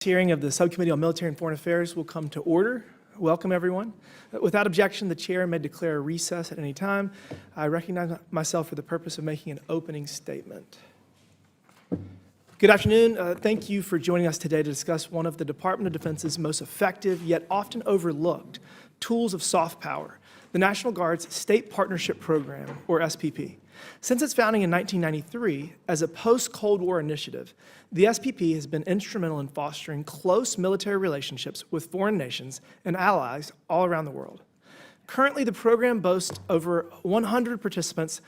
Hearing of the Subcommittee on Military and Foreign Affairs will come to order. Welcome, everyone. Without objection, the chair may declare a recess at any time. I recognize myself for the purpose of making an opening statement. Good afternoon. Thank you for joining us today to discuss one of the Department of Defense's most effective yet often overlooked tools of soft power, the National Guard's State Partnership Program, or SPP. Since its founding in 1993 as a post-Cold War initiative, the SPP has been instrumental in fostering close military relationships with foreign nations and allies all around the world. Currently, the program boasts over 100 participants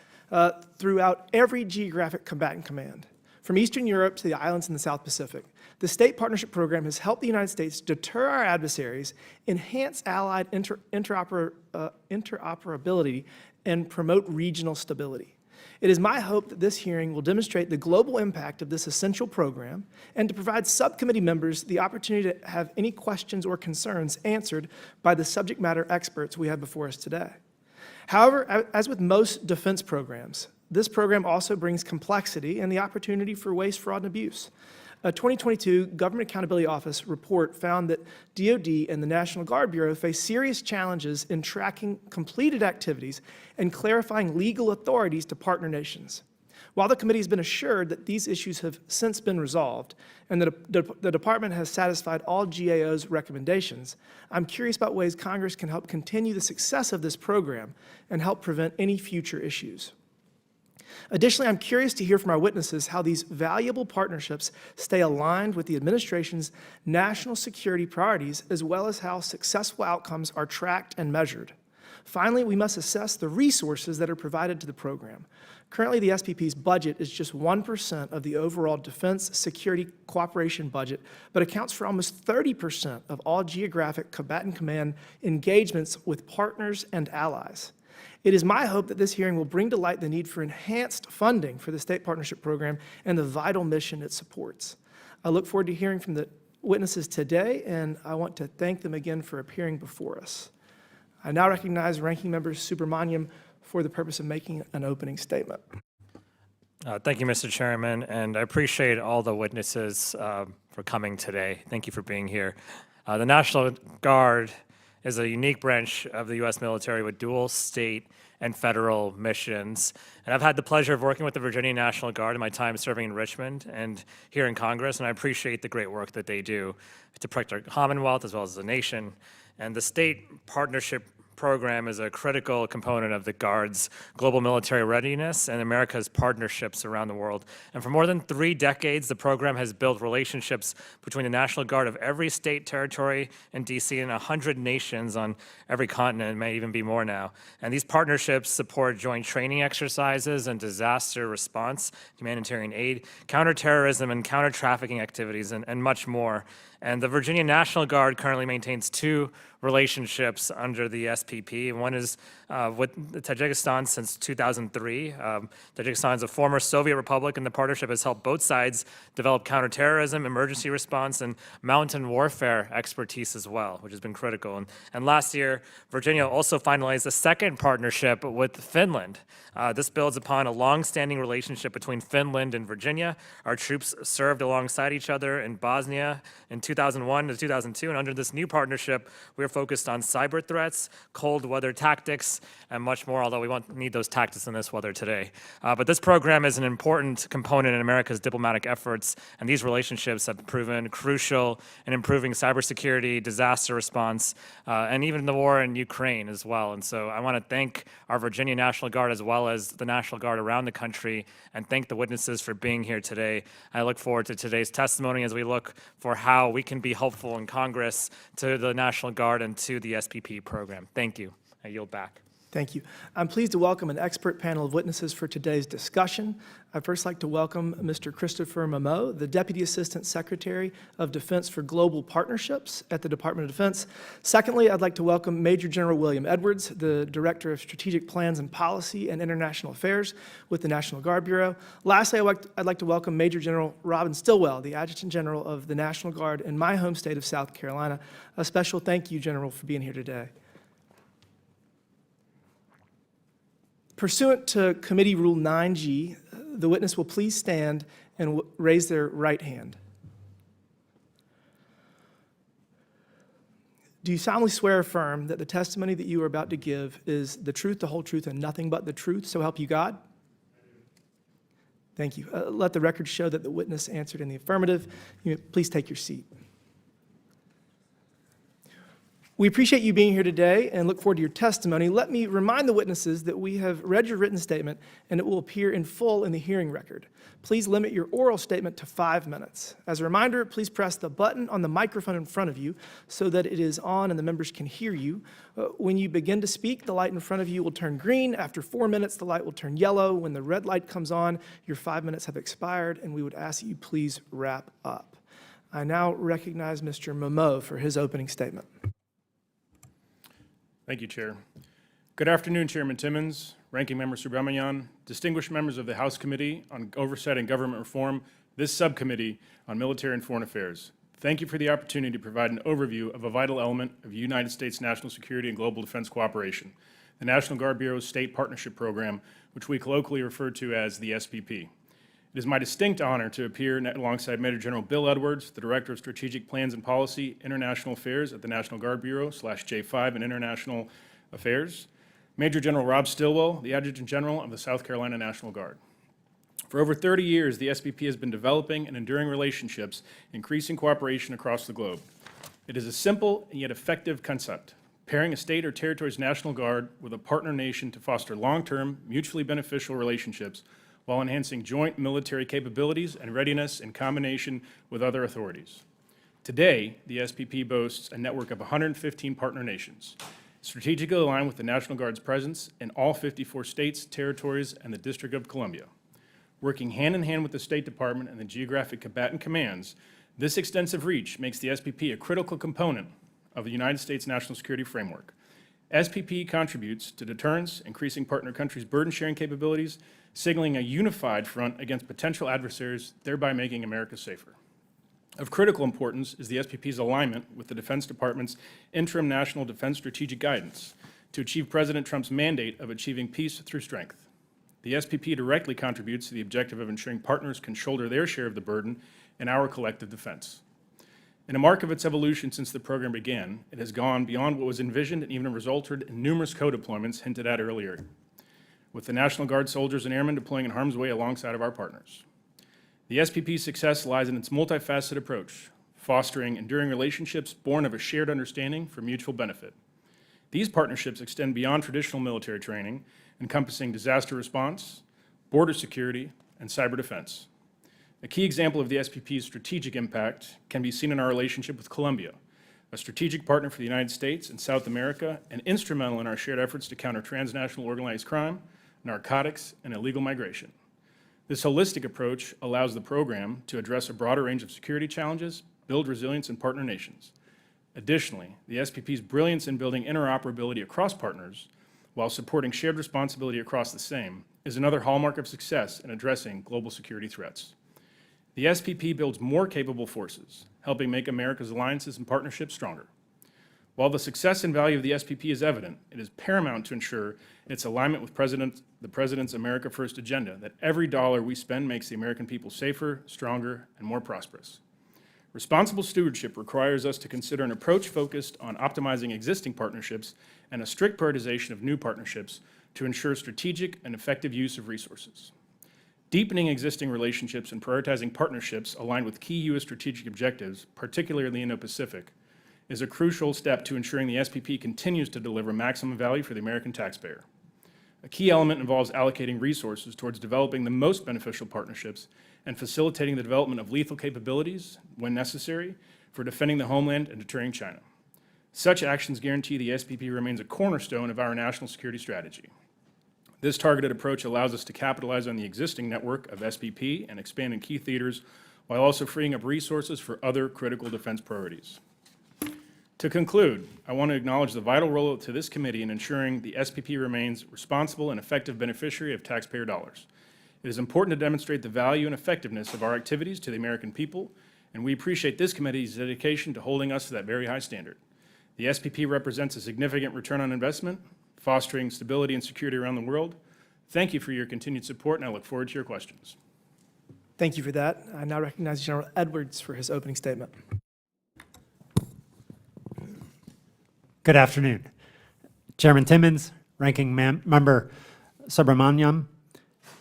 throughout every geographic combatant command. From Eastern Europe to the islands in the South Pacific, the State Partnership Program has helped the United States deter our adversaries, enhance allied interoperability, and promote regional stability. It is my hope that this hearing will demonstrate the global impact of this essential program and to provide subcommittee members the opportunity to have any questions or concerns answered by the subject matter experts we have before us today. However, as with most defense programs, this program also brings complexity and the opportunity for waste, fraud, and abuse. A 2022 Government Accountability Office report found that DoD and the National Guard Bureau face serious challenges in tracking completed activities and clarifying legal authorities to partner nations. While the committee has been assured that these issues have since been resolved and that the department has satisfied all GAO's recommendations, I'm curious about ways Congress can help continue the success of this program and help prevent any future issues. Additionally, I'm curious to hear from our witnesses how these valuable partnerships stay aligned with the administration's national security priorities, as well as how successful outcomes are tracked and measured. Finally, we must assess the resources that are provided to the program. Currently, the SPP's budget is just 1% of the overall defense security cooperation budget, but accounts for almost 30% of all geographic combatant command engagements with partners and allies. It is my hope that this hearing will bring to light the need for enhanced funding for the State Partnership Program and the vital mission it supports. I look forward to hearing from the witnesses today, and I want to thank them again for appearing before us. I now recognize Ranking Member Subramaniam for the purpose of making an opening statement. Thank you, Mr. Chairman, and I appreciate all the witnesses for coming today. Thank you for being here. The National Guard is a unique branch of the U.S. military with dual state and federal missions. And I've had the pleasure of working with the Virginia National Guard in my time serving in Richmond and here in Congress, and I appreciate the great work that they do to protect our Commonwealth as well as the nation. And the State Partnership Program is a critical component of the Guard's global military readiness and America's partnerships around the world. And for more than 3 decades, the program has built relationships between the National Guard of every state, territory, and DC and 100 nations on every continent, may even be more now. And these partnerships support joint training exercises and disaster response, humanitarian aid, counterterrorism and counter-trafficking activities, and much more. And the Virginia National Guard currently maintains 2 relationships under the SPP. One is with Tajikistan since 2003. Tajikistan is a former Soviet republic, and the partnership has helped both sides develop counterterrorism, emergency response, and mountain warfare expertise as well, which has been critical. And last year, Virginia also finalized a second partnership with Finland. This builds upon a long-standing relationship between Finland and Virginia. Our troops served alongside each other in Bosnia in 2001 to 2002, and under this new partnership, we are focused on cyber threats, cold weather tactics, and much more, although we won't need those tactics in this weather today. But this program is an important component in America's diplomatic efforts, and these relationships have proven crucial in improving cybersecurity, disaster response, and even the war in Ukraine as well. And so I want to thank our Virginia National Guard as well as the National Guard around the country, and thank the witnesses for being here today. I look forward to today's testimony as we look for how we can be helpful in Congress to the National Guard and to the SPP program. Thank you. I yield back. Thank you. I'm pleased to welcome an expert panel of witnesses for today's discussion. I'd first like to welcome Mr. Christopher Mamaux, the Deputy Assistant Secretary of Defense for Global Partnerships at the Department of Defense. Secondly, I'd like to welcome Major General William Edwards, the Director of Strategic Plans and Policy and International Affairs with the National Guard Bureau. Lastly, I'd like to welcome Major General Robin Stilwell, the Adjutant General of the National Guard in my home state of South Carolina. A special thank you, General, for being here today. Pursuant to Committee Rule 9G, the witness will please stand and raise their right hand. Do you solemnly swear or affirm that the testimony that you are about to give is the truth, the whole truth, and nothing but the truth, so help you God? Thank you. Let the record show that the witness answered in the affirmative. You may please take your seat. We appreciate you being here today and look forward to your testimony. Let me remind the witnesses that we have read your written statement and it will appear in full in the hearing record. Please limit your oral statement to 5 minutes. As a reminder, please press the button on the microphone in front of you so that it is on and the members can hear you. When you begin to speak, the light in front of you will turn green. After 4 minutes, the light will turn yellow. When the red light comes on, your 5 minutes have expired, and we would ask that you please wrap up. I now recognize Mr. Mamaux for his opening statement. Thank you, Chair. Good afternoon, Chairman Timmons, Ranking Member Subramanian, distinguished members of the House Committee on Oversight and Government Reform, this Subcommittee on Military and Foreign Affairs. Thank you for the opportunity to provide an overview of a vital element of United States national security and global defense cooperation, the National Guard Bureau's State Partnership Program, which we colloquially refer to as the SPP. It is my distinct honor to appear alongside Major General Bill Edwards, the Director of Strategic Plans and Policy, International Affairs at the National Guard Bureau /J5 and International Affairs, Major General Rob Stilwell, the Adjutant General of the South Carolina National Guard. For over 30 years, the SPP has been developing and enduring relationships, increasing cooperation across the globe. It is a simple and yet effective concept, pairing a state or territory's National Guard with a partner nation to foster long-term, mutually beneficial relationships while enhancing joint military capabilities and readiness in combination with other authorities. Today, the SPP boasts a network of 115 partner nations, strategically aligned with the National Guard's presence in all 54 states, territories, and the District of Columbia. Working hand in hand with the State Department and the geographic combatant commands, this extensive reach makes the SPP a critical component of the United States national security framework. SPP contributes to deterrence, increasing partner countries' burden-sharing capabilities, signaling a unified front against potential adversaries, thereby making America safer. Of critical importance is the SPP's alignment with the Defense Department's interim National Defense Strategic Guidance to achieve President Trump's mandate of achieving peace through strength. The SPP directly contributes to the objective of ensuring partners can shoulder their share of the burden in our collective defense. In a mark of its evolution since the program began, it has gone beyond what was envisioned and even resulted in numerous co-deployments hinted at earlier, with the National Guard soldiers and airmen deploying in harm's way alongside of our partners. The SPP's success lies in its multifaceted approach, fostering enduring relationships born of a shared understanding for mutual benefit. These partnerships extend beyond traditional military training, encompassing disaster response, border security, and cyber defense. A key example of the SPP's strategic impact can be seen in our relationship with Colombia, a strategic partner for the United States and South America, and instrumental in our shared efforts to counter transnational organized crime, narcotics, and illegal migration. This holistic approach allows the program to address a broader range of security challenges, build resilience in partner nations. Additionally, the SPP's brilliance in building interoperability across partners, while supporting shared responsibility across the same, is another hallmark of success in addressing global security threats. The SPP builds more capable forces, helping make America's alliances and partnerships stronger. While the success and value of the SPP is evident, it is paramount to ensure its alignment with the President's America First agenda, that every dollar we spend makes the American people safer, stronger, and more prosperous. Responsible stewardship requires us to consider an approach focused on optimizing existing partnerships and a strict prioritization of new partnerships to ensure strategic and effective use of resources. Deepening existing relationships and prioritizing partnerships aligned with key U.S. strategic objectives, particularly in the Indo-Pacific, is a crucial step to ensuring the SPP continues to deliver maximum value for the American taxpayer. A key element involves allocating resources towards developing the most beneficial partnerships and facilitating the development of lethal capabilities, when necessary, for defending the homeland and deterring China. Such actions guarantee the SPP remains a cornerstone of our national security strategy. This targeted approach allows us to capitalize on the existing network of SPP and expand in key theaters, while also freeing up resources for other critical defense priorities. To conclude, I want to acknowledge the vital role to this committee in ensuring the SPP remains responsible and effective beneficiary of taxpayer dollars. It is important to demonstrate the value and effectiveness of our activities to the American people, and we appreciate this committee's dedication to holding us to that very high standard. The SPP represents a significant return on investment, fostering stability and security around the world. Thank you for your continued support, and I look forward to your questions. Thank you for that. I now recognize General Edwards for his opening statement. Good afternoon. Chairman Timmons, Ranking Member Subramaniam,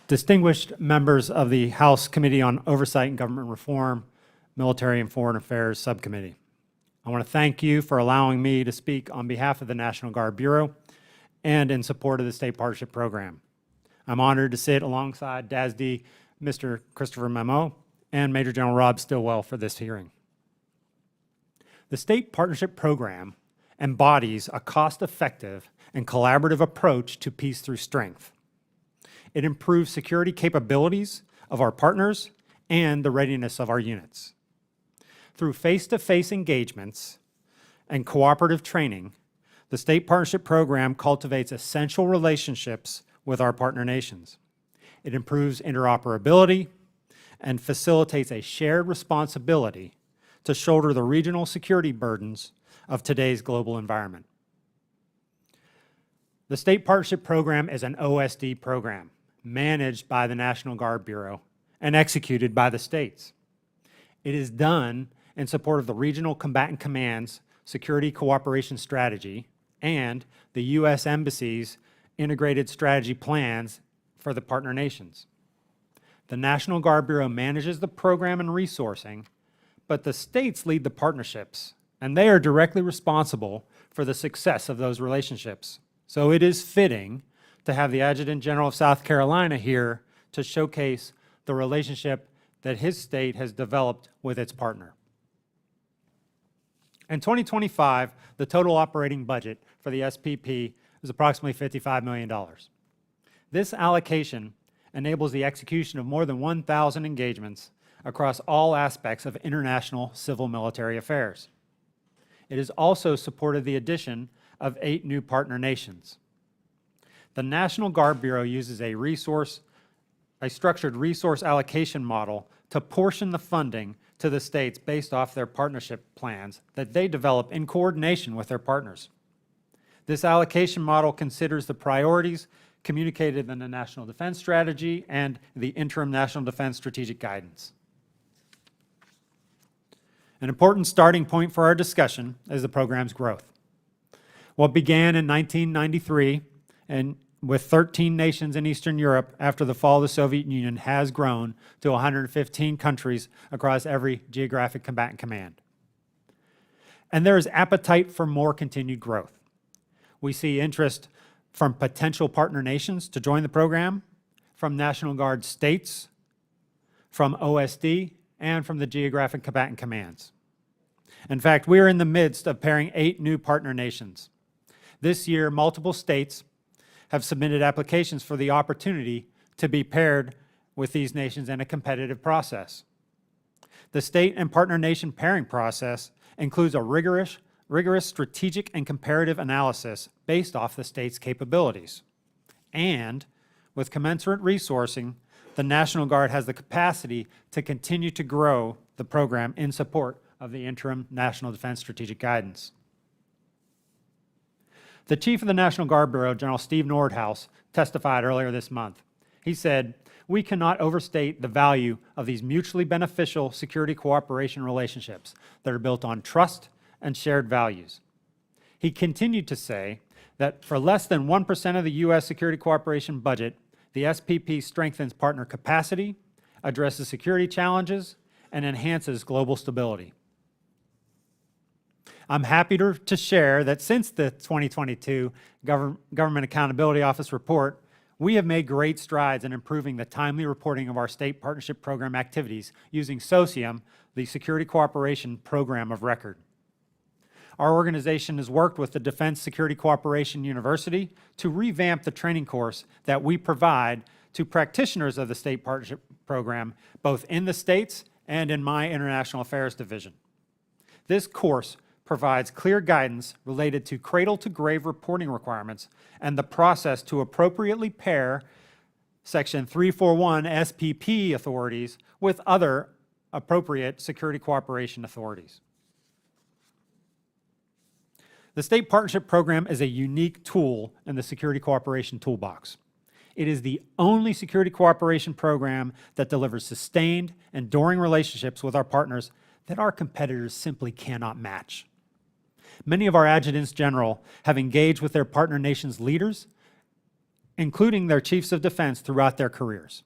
distinguished members of the House Committee on Oversight and Government Reform, Military and Foreign Affairs Subcommittee. I want to thank you for allowing me to speak on behalf of the National Guard Bureau and in support of the State Partnership Program. I'm honored to sit alongside DASD Mr. Christopher Mamaux and Major General Rob Stilwell for this hearing. The State Partnership Program embodies a cost-effective and collaborative approach to peace through strength. It improves security capabilities of our partners and the readiness of our units. Through face-to-face engagements and cooperative training, the State Partnership Program cultivates essential relationships with our partner nations. It improves interoperability and facilitates a shared responsibility to shoulder the regional security burdens of today's global environment. The State Partnership Program is an OSD program managed by the National Guard Bureau and executed by the states. It is done in support of the Regional Combatant Command's Security Cooperation Strategy and the U.S. Embassy's integrated strategy plans for the partner nations. The National Guard Bureau manages the program and resourcing, but the states lead the partnerships, and they are directly responsible for the success of those relationships. So it is fitting to have the Adjutant General of South Carolina here to showcase the relationship that his state has developed with its partner. In 2025, the total operating budget for the SPP is approximately $55 million. This allocation enables the execution of more than 1,000 engagements across all aspects of international civil-military affairs. It has also supported the addition of 8 new partner nations. The National Guard Bureau uses a structured resource allocation model to portion the funding to the states based off their partnership plans that they develop in coordination with their partners. This allocation model considers the priorities communicated in the National Defense Strategy and the Interim National Defense Strategic Guidance. An important starting point for our discussion is the program's growth. What began in 1993 and with 13 nations in Eastern Europe after the fall of the Soviet Union has grown to 115 countries across every geographic combatant command. And there is appetite for more continued growth. We see interest from potential partner nations to join the program, from National Guard states, from OSD, and from the geographic combatant commands. In fact, we are in the midst of pairing 8 new partner nations. This year, multiple states have submitted applications for the opportunity to be paired with these nations in a competitive process. The state and partner nation pairing process includes a rigorous strategic and comparative analysis based off the state's capabilities. And with commensurate resourcing, the National Guard has the capacity to continue to grow the program in support of the Interim National Defense Strategic Guidance. The Chief of the National Guard Bureau, General Steve Nordhaus, testified earlier this month. He said, "We cannot overstate the value of these mutually beneficial security cooperation relationships that are built on trust and shared values." He continued to say that for less than 1% of the U.S. security cooperation budget, the SPP strengthens partner capacity, addresses security challenges, and enhances global stability. I'm happy to share that since the 2022 Government Accountability Office report, we have made great strides in improving the timely reporting of our state partnership program activities using SOCIUM, the Security Cooperation Program of Record. Our organization has worked with the Defense Security Cooperation University to revamp the training course that we provide to practitioners of the State Partnership Program, both in the states and in my International Affairs Division. This course provides clear guidance related to cradle-to-grave reporting requirements and the process to appropriately pair Section 341 SPP authorities with other appropriate security cooperation authorities. The State Partnership Program is a unique tool in the security cooperation toolbox. It is the only security cooperation program that delivers sustained, enduring relationships with our partners that our competitors simply cannot match. Many of our adjutants general have engaged with their partner nations' leaders, including their chiefs of defense, throughout their careers.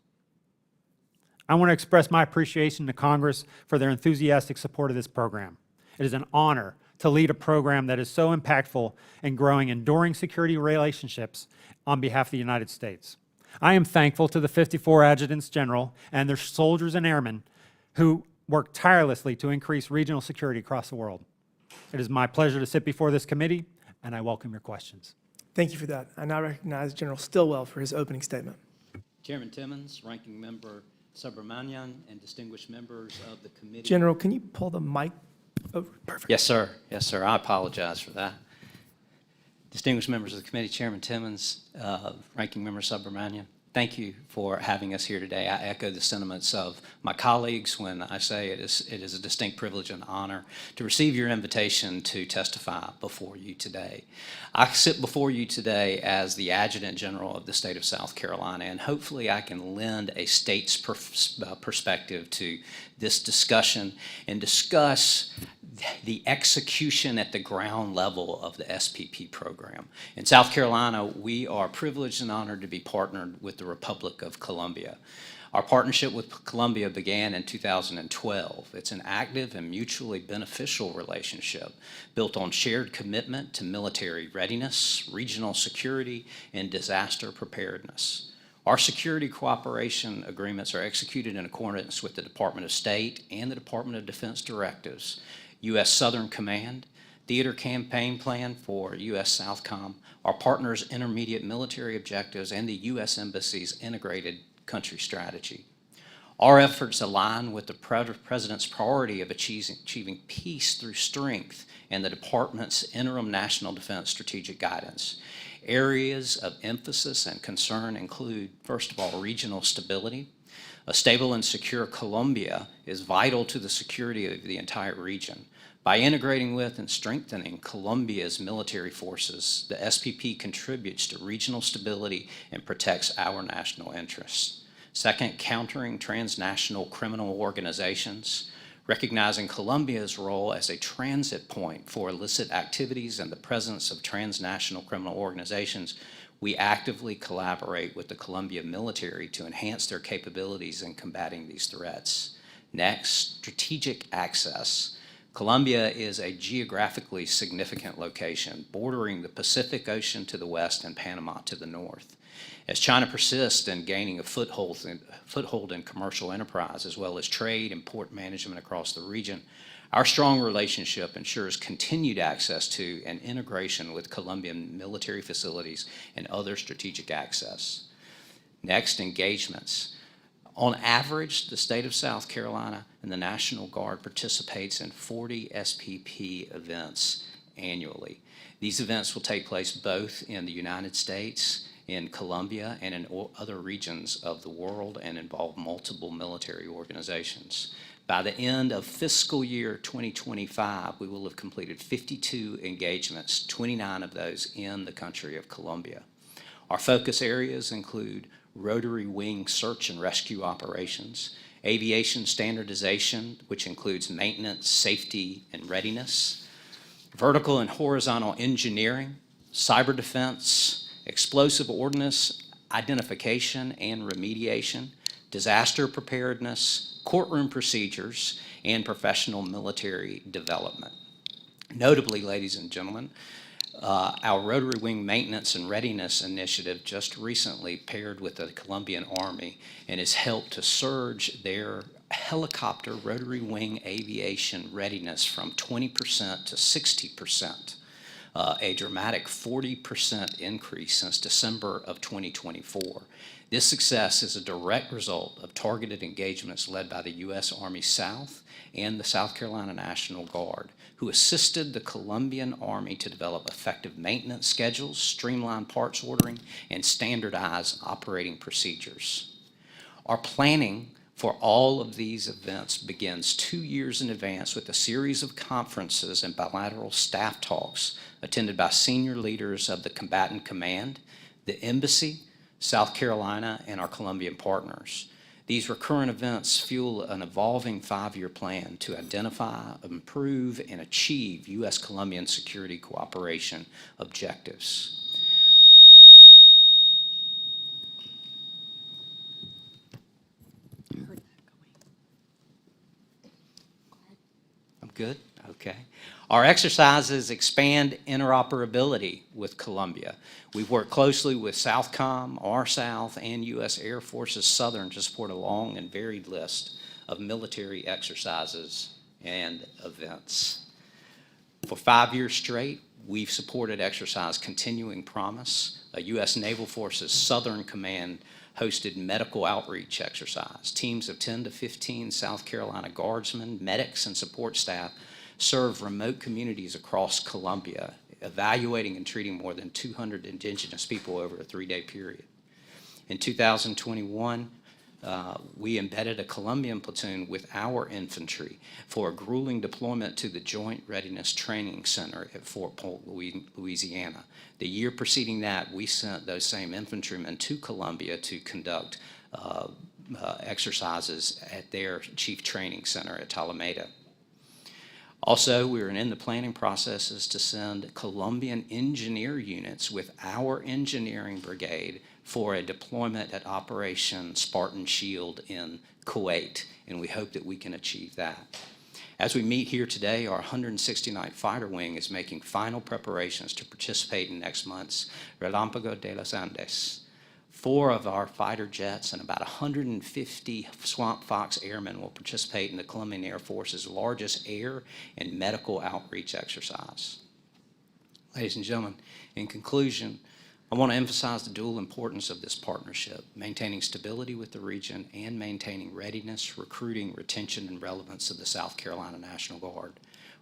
I want to express my appreciation to Congress for their enthusiastic support of this program. It is an honor to lead a program that is so impactful in growing enduring security relationships on behalf of the United States. I am thankful to the 54 adjutants general and their soldiers and airmen who work tirelessly to increase regional security across the world. It is my pleasure to sit before this committee, and I welcome your questions. Thank you for that. I now recognize General Stilwell for his opening statement. Chairman Timmons, Ranking Member Subramanian, and distinguished members of the committee. General, can you pull the mic over? Perfect. Yes, sir. Yes, sir. I apologize for that. Distinguished members of the committee, Chairman Timmons, Ranking Member Subramanian, thank you for having us here today. I echo the sentiments of my colleagues when I say it is a distinct privilege and honor to receive your invitation to testify before you today. I sit before you today as the Adjutant General of the state of South Carolina, and hopefully I can lend a state's perspective to this discussion and discuss the execution at the ground level of the SPP program. In South Carolina, we are privileged and honored to be partnered with the Republic of Colombia. Our partnership with Colombia began in 2012. It's an active and mutually beneficial relationship built on shared commitment to military readiness, regional security, and disaster preparedness. Our security cooperation agreements are executed in accordance with the Department of State and the Department of Defense directives, U.S. Southern Command, Theater Campaign Plan for U.S. Southcom, our partners' intermediate military objectives, and the U.S. Embassy's integrated country strategy. Our efforts align with the President's priority of achieving peace through strength and the Department's interim national defense strategic guidance. Areas of emphasis and concern include, first of all, regional stability. A stable and secure Colombia is vital to the security of the entire region. By integrating with and strengthening Colombia's military forces, the SPP contributes to regional stability and protects our national interests. Second, countering transnational criminal organizations. Recognizing Colombia's role as a transit point for illicit activities and the presence of transnational criminal organizations, we actively collaborate with the Colombian military to enhance their capabilities in combating these threats. Next, strategic access. Colombia is a geographically significant location, bordering the Pacific Ocean to the west and Panama to the north. As China persists in gaining a foothold in commercial enterprise, as well as trade and port management across the region, our strong relationship ensures continued access to and integration with Colombian military facilities and other strategic access. Next, engagements. On average, the state of South Carolina and the National Guard participates in 40 SPP events annually. These events will take place both in the United States, in Colombia, and in other regions of the world, and involve multiple military organizations. By the end of fiscal year 2025, we will have completed 52 engagements, 29 of those in the country of Colombia. Our focus areas include rotary wing search and rescue operations, aviation standardization, which includes maintenance, safety, and readiness, vertical and horizontal engineering, cyber defense, explosive ordnance identification and remediation, disaster preparedness, courtroom procedures, and professional military development. Notably, ladies and gentlemen, our Rotary Wing Maintenance and Readiness Initiative just recently paired with the Colombian Army and has helped to surge their helicopter rotary wing aviation readiness from 20% to 60%. A dramatic 40% increase since December of 2024. This success is a direct result of targeted engagements led by the U.S. Army South and the South Carolina National Guard, who assisted the Colombian Army to develop effective maintenance schedules, streamline parts ordering, and standardize operating procedures. Our planning for all of these events begins 2 years in advance with a series of conferences and bilateral staff talks attended by senior leaders of the combatant command, the embassy, South Carolina, and our Colombian partners. These recurrent events fuel an evolving 5-year plan to identify, improve, and achieve U.S.-Colombian security cooperation objectives. I'm good? Okay. Our exercises expand interoperability with Colombia. We've worked closely with Southcom, RSouth, and U.S. Air Force's Southern to support a long and varied list of military exercises and events. For 5 years straight, we've supported Exercise Continuing Promise, a U.S. Naval Forces Southern Command hosted medical outreach exercise. Teams of 10 to 15 South Carolina Guardsmen, medics, and support staff serve remote communities across Colombia, evaluating and treating more than 200 indigenous people over a 3-day period. In 2021, we embedded a Colombian platoon with our infantry for a grueling deployment to the Joint Readiness Training Center at Fort Polk, Louisiana. The year preceding that, we sent those same infantrymen to Colombia to conduct exercises at their chief training center at Talameda. Also, we are in the planning processes to send Colombian engineer units with our engineering brigade for a deployment at Operation Spartan Shield in Kuwait, and we hope that we can achieve that. As we meet here today, our 169th Fighter Wing is making final preparations to participate in next month's Relámpago de los Andes. 4 of our fighter jets and about 150 Swamp Fox airmen will participate in the Colombian Air Force's largest air and medical outreach exercise. Ladies and gentlemen, in conclusion, I want to emphasize the dual importance of this partnership, maintaining stability with the region and maintaining readiness, recruiting, retention, and relevance of the South Carolina National Guard.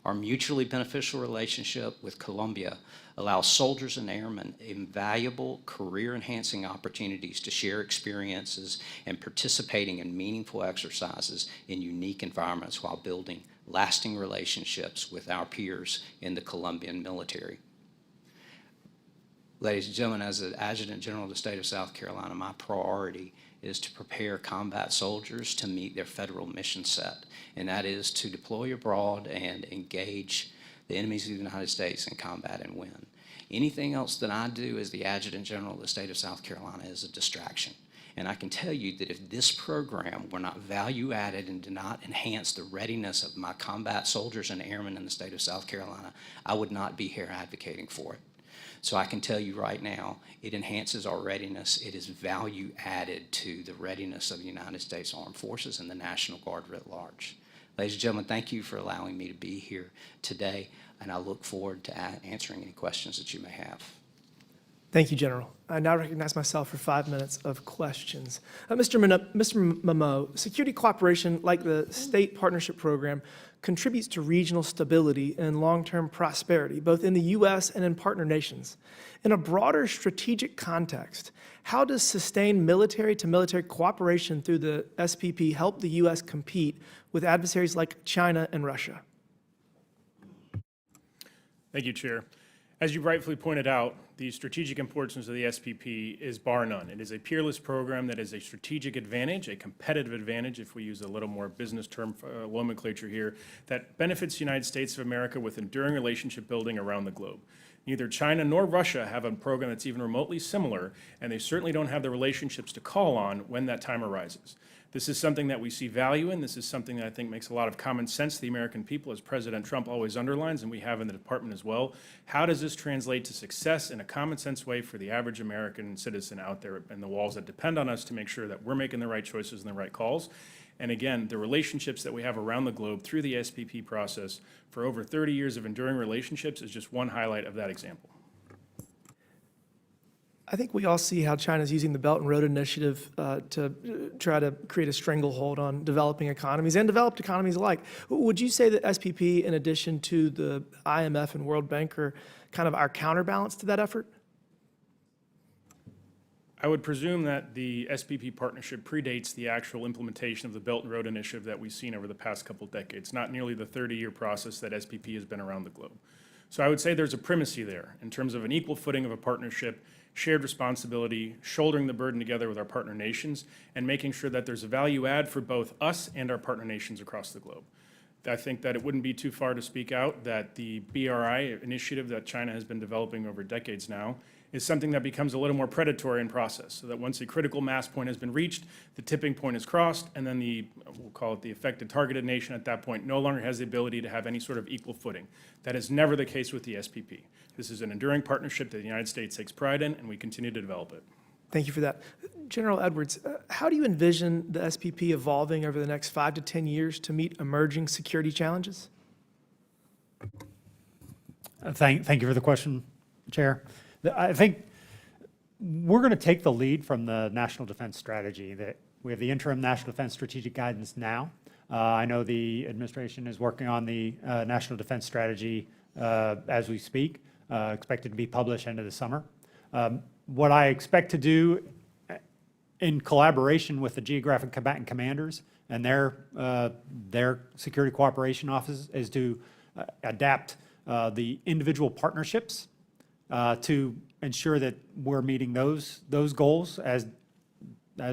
Our mutually beneficial relationship with Colombia allows soldiers and airmen invaluable career-enhancing opportunities to share experiences and participating in meaningful exercises in unique environments while building lasting relationships with our peers in the Colombian military. Ladies and gentlemen, as the Adjutant General of the state of South Carolina, my priority is to prepare combat soldiers to meet their federal mission set, and that is to deploy abroad and engage the enemies of the United States in combat and win. Anything else that I do as the Adjutant General of the state of South Carolina is a distraction. And I can tell you that if this program were not value added and did not enhance the readiness of my combat soldiers and airmen in the state of South Carolina, I would not be here advocating for it. So I can tell you right now, it enhances our readiness. It is value added to the readiness of the United States Armed Forces and the National Guard writ large. Ladies and gentlemen, thank you for allowing me to be here today, and I look forward to answering any questions that you may have. Thank you, General. I now recognize myself for 5 minutes of questions. Mr. Mamaux, security cooperation, like the State Partnership Program, contributes to regional stability and long-term prosperity, both in the U.S. and in partner nations. In a broader strategic context, how does sustained military-to-military cooperation through the SPP help the U.S. compete with adversaries like China and Russia? Thank you, Chair. As you rightfully pointed out, the strategic importance of the SPP is bar none. It is a peerless program that is a strategic advantage, a competitive advantage, if we use a little more business term nomenclature here, that benefits the United States of America with enduring relationship building around the globe. Neither China nor Russia have a program that's even remotely similar, and they certainly don't have the relationships to call on when that time arises. This is something that we see value in. This is something that I think makes a lot of common sense to the American people, as President Trump always underlines, and we have in the department as well. How does this translate to success in a common sense way for the average American citizen out there and the walls that depend on us to make sure that we're making the right choices and the right calls? And again, the relationships that we have around the globe through the SPP process for over 30 years of enduring relationships is just one highlight of that example. I think we all see how China's using the Belt and Road Initiative to try to create a stranglehold on developing economies and developed economies alike. Would you say that SPP, in addition to the IMF and World Bank, are kind of our counterbalance to that effort? I would presume that the SPP partnership predates the actual implementation of the Belt and Road Initiative that we've seen over the past couple decades, not nearly the 30-year process that SPP has been around the globe. So I would say there's a primacy there in terms of an equal footing of a partnership, shared responsibility, shouldering the burden together with our partner nations, and making sure that there's a value add for both us and our partner nations across the globe. I think that it wouldn't be too far to speak out that the BRI initiative that China has been developing over decades now is something that becomes a little more predatory in process, so that once a critical mass point has been reached, the tipping point is crossed, and then we'll call it the affected targeted nation at that point, no longer has the ability to have any sort of equal footing. That is never the case with the SPP. This is an enduring partnership that the United States takes pride in, and we continue to develop it. Thank you for that. General Edwards, how do you envision the SPP evolving over the next 5 to 10 years to meet emerging security challenges? Thank you for the question, Chair. I think we're going to take the lead from the National Defense Strategy. That we have the interim National Defense Strategic Guidance now. I know the administration is working on the National Defense Strategy as we speak, expected to be published end of the summer. What I expect to do in collaboration with the geographic combatant commanders and their security cooperation offices is to adapt the individual partnerships to ensure that we're meeting those goals as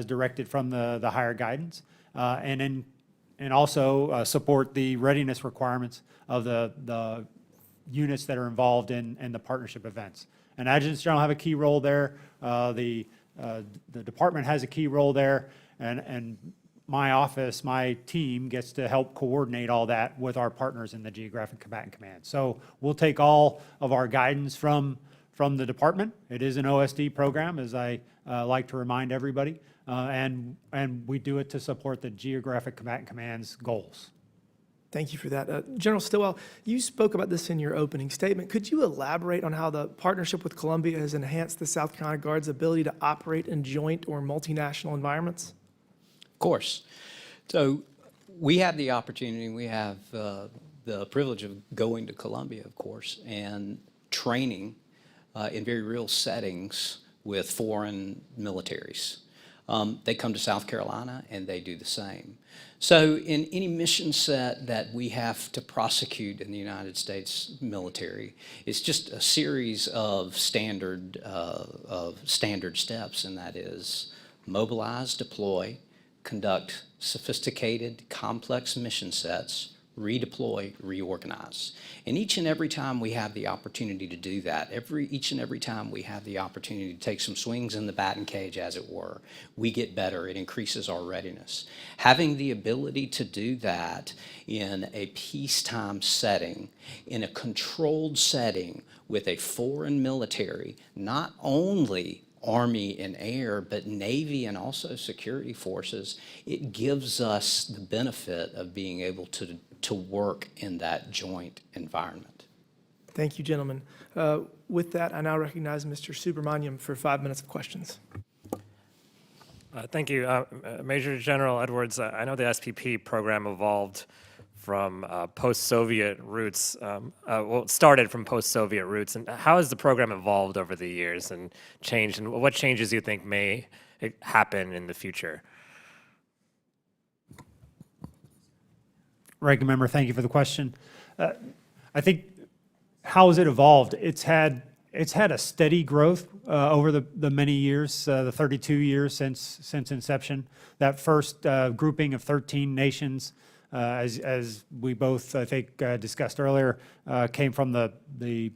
directed from the higher guidance, and also support the readiness requirements of the units that are involved in the partnership events. And adjutants general have a key role there. The department has a key role there, and my office, my team gets to help coordinate all that with our partners in the Geographic Combatant Command. So we'll take all of our guidance from the department. It is an OSD program, as I like to remind everybody, and we do it to support the Geographic Combatant Command's goals. Thank you for that. General Stilwell, you spoke about this in your opening statement. Could you elaborate on how the partnership with Columbia has enhanced the South Carolina Guard's ability to operate in joint or multinational environments? Of course. So we have the opportunity, we have the privilege of going to Columbia, of course, and training in very real settings with foreign militaries. They come to South Carolina and they do the same. So in any mission set that we have to prosecute in the United States military, it's just a series of standard steps, and that is mobilize, deploy, conduct sophisticated, complex mission sets, redeploy, reorganize. And each and every time we have the opportunity to do that, each and every time we have the opportunity to take some swings in the batting cage, as it were, we get better. It increases our readiness. Having the ability to do that in a peacetime setting, in a controlled setting with a foreign military, not only Army and Air, but Navy and also security forces, it gives us the benefit of being able to work in that joint environment. Thank you, gentlemen. With that, I now recognize Mr. Subramaniam for 5 minutes of questions. Thank you. Major General Edwards, I know the SPP program evolved from post-Soviet roots, well, it started from post-Soviet roots. And how has the program evolved over the years and changed? And what changes do you think may happen in the future? Ranking Member, thank you for the question. I think, how has it evolved? It's had a steady growth over the many years, the 32 years since inception. That first grouping of 13 nations, as we both, I think, discussed earlier, came from the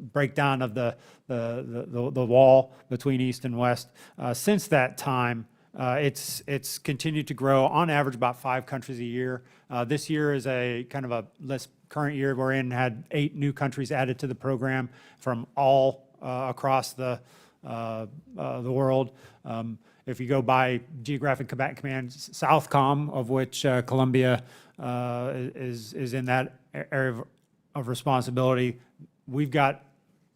breakdown of the wall between East and West. Since that time, it's continued to grow on average about 5 countries a year. This year is a kind of a less current year we're in, had 8 new countries added to the program from all across the world. If you go by Geographic Combatant Command, Southcom, of which Columbia is in that area of responsibility,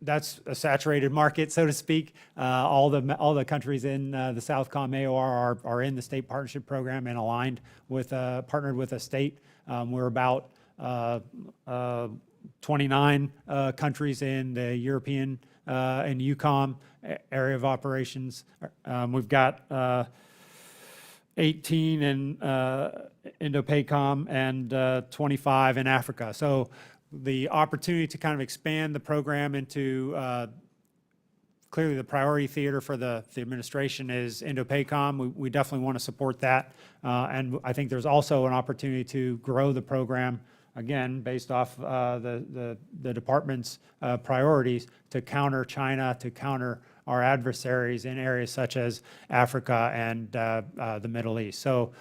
that's a saturated market, so to speak. All the countries in the Southcom AOR are in the state partnership program and aligned with, partnered with a state. We're about 29 countries in the European and EUCOM area of operations. We've got 18 in Indo-PACOM and 25 in Africa. So the opportunity to kind of expand the program into clearly the priority theater for the administration is Indo-PACOM. We definitely want to support that. And I think there's also an opportunity to grow the program, again, based off the department's priorities to counter China, to counter our adversaries in areas such as Africa and the Middle East. So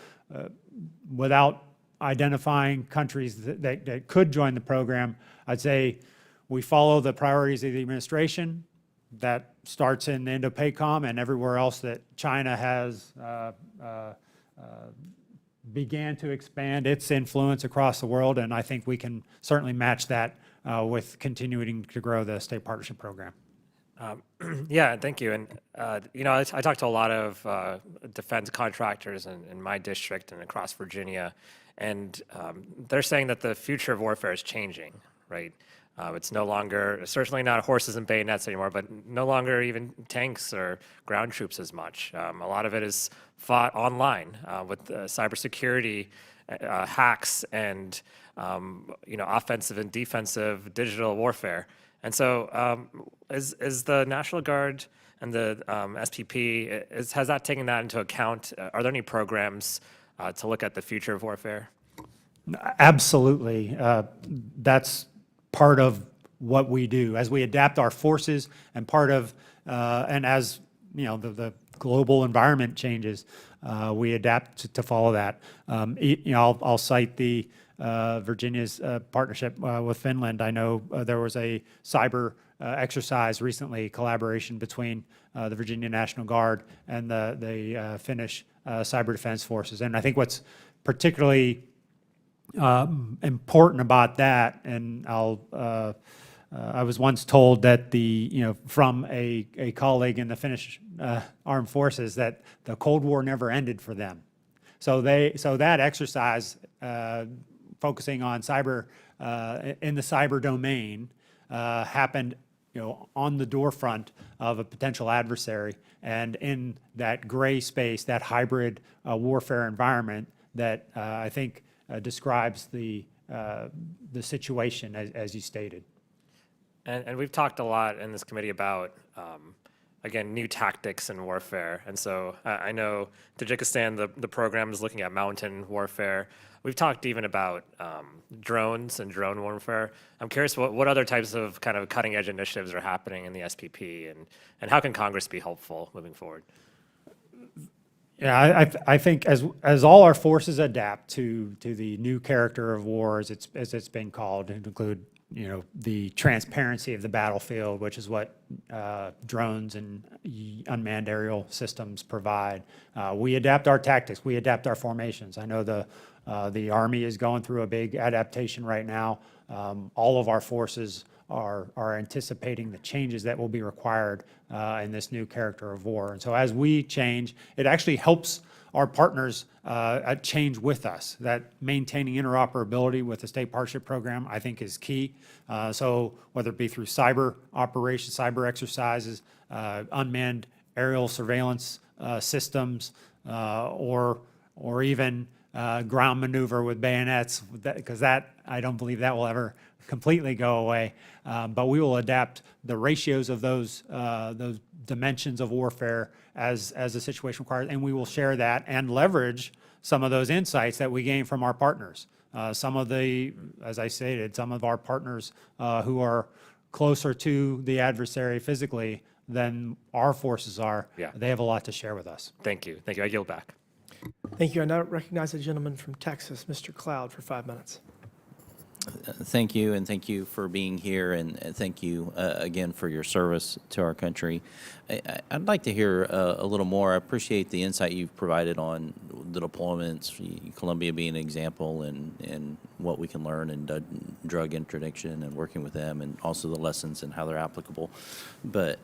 without identifying countries that could join the program, I'd say we follow the priorities of the administration. That starts in Indo-PACOM and everywhere else that China has began to expand its influence across the world, and I think we can certainly match that with continuing to grow the state partnership program. Yeah, thank you. And, I talked to a lot of defense contractors in my district and across Virginia, and they're saying that the future of warfare is changing, right? It's no longer, certainly not horses and bayonets anymore, but no longer even tanks or ground troops as much. A lot of it is fought online with cybersecurity hacks and, offensive and defensive digital warfare. And so is the National Guard and the SPP, has that taken that into account? Are there any programs to look at the future of warfare? Absolutely. That's part of what we do as we adapt our forces, and part of and as the global environment changes, we adapt to follow that. I'll cite the Virginia's partnership with Finland. I know there was a cyber exercise recently, collaboration between the Virginia National Guard and the Finnish cyber defense forces, and I think what's particularly important about that, and I was once told that from a colleague in the Finnish armed forces that the Cold War never ended for them. So that exercise focusing on cyber in the cyber domain happened on the doorfront of a potential adversary, and in that gray space, that hybrid warfare environment that I think describes the situation as you stated. And we've talked a lot in this committee about, again, new tactics in warfare. And so I know Tajikistan, the program is looking at mountain warfare. We've talked even about drones and drone warfare. I'm curious what other types of kind of cutting edge initiatives are happening in the SPP, and how can Congress be helpful moving forward? Yeah, I think as all our forces adapt to the new character of war, as it's been called, and include the transparency of the battlefield, which is what drones and unmanned aerial systems provide. We adapt our tactics, we adapt our formations. I know the Army is going through a big adaptation right now. All of our forces are anticipating the changes that will be required in this new character of war. And so as we change, it actually helps our partners change with us. That maintaining interoperability with the state partnership program, I think, is key. So whether it be through cyber operations, cyber exercises, unmanned aerial surveillance systems, or even ground maneuver with bayonets, because that I don't believe that will ever completely go away. But we will adapt the ratios of those dimensions of warfare as the situation requires, and we will share that and leverage some of those insights that we gain from our partners. As I stated, some of our partners who are closer to the adversary physically than our forces are, they have a lot to share with us. Thank you. Thank you. I yield back. Thank you. I now recognize the gentleman from Texas, Mr. Cloud, for 5 minutes. Thank you, and thank you for being here, and thank you again for your service to our country. I'd like to hear a little more. I appreciate the insight you've provided on the deployments, Colombia being an example, and what we can learn in drug interdiction and working with them, and also the lessons and how they're applicable. But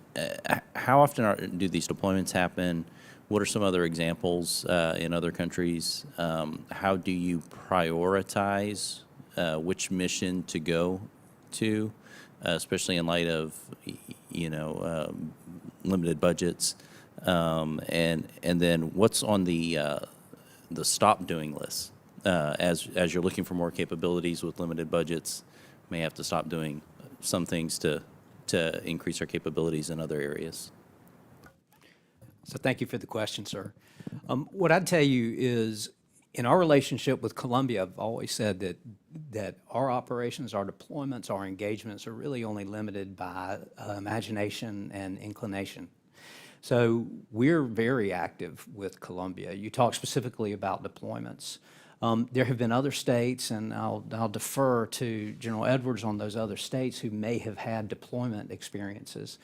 how often do these deployments happen? What are some other examples in other countries? How do you prioritize which mission to go to, especially in light of limited budgets, and then what's on the stop doing list as you're looking for more capabilities with limited budgets? may have to stop doing some things to increase our capabilities in other areas. So thank you for the question, sir. What I'd tell you is, in our relationship with Colombia, I've always said that our operations, our deployments, our engagements are really only limited by imagination and inclination. So we're very active with Colombia. You talk specifically about deployments. There have been other states, and I'll defer to General Edwards on those other states who may have had deployment experiences.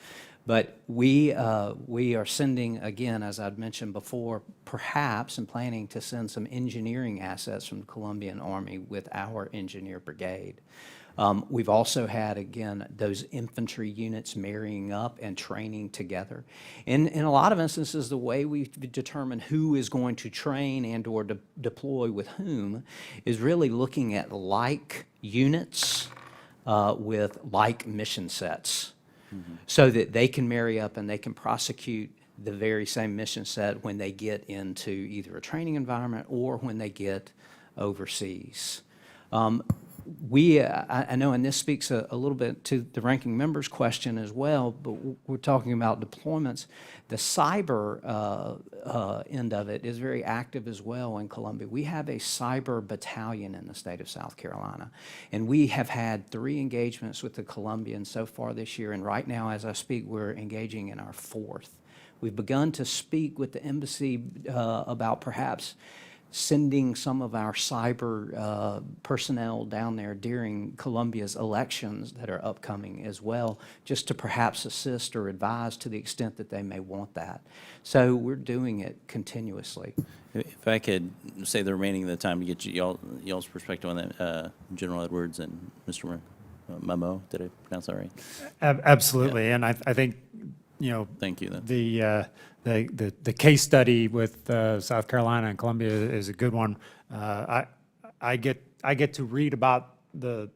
But we are sending, again, as I'd mentioned before, perhaps and planning to send some engineering assets from the Colombian Army with our engineer brigade. We've also had, again, those infantry units marrying up and training together. In a lot of instances, the way we determine who is going to train and or deploy with whom is really looking at like units with like mission sets. So that they can marry up and they can prosecute the very same mission set when they get into either a training environment or when they get overseas. I know, and this speaks a little bit to the ranking member's question as well, but we're talking about deployments. The cyber end of it is very active as well in Colombia. We have a cyber battalion in the state of South Carolina, and we have had 3 engagements with the Colombians so far this year, and right now, as I speak, we're engaging in our 4th. We've begun to speak with the embassy about perhaps sending some of our cyber personnel down there during Colombia's elections that are upcoming as well, just to perhaps assist or advise to the extent that they may want that. So we're doing it continuously. If I could say the remaining of the time to get y'all's perspective on that, General Edwards and Mr. Mamaux, did I pronounce that right? Absolutely, and I think, you know, Thank you, then. The case study with South Carolina and Colombia is a good one. I get to read about the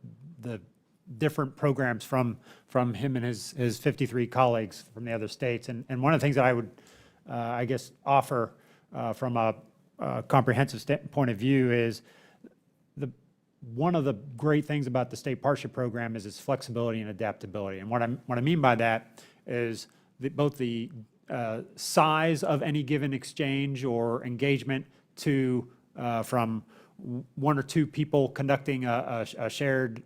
different programs from him and his 53 colleagues from the other states, and one of the things that I would I guess offer from a comprehensive point of view is one of the great things about the state partnership program is its flexibility and adaptability. And what I mean by that is both the size of any given exchange or engagement to from 1 or 2 people conducting a shared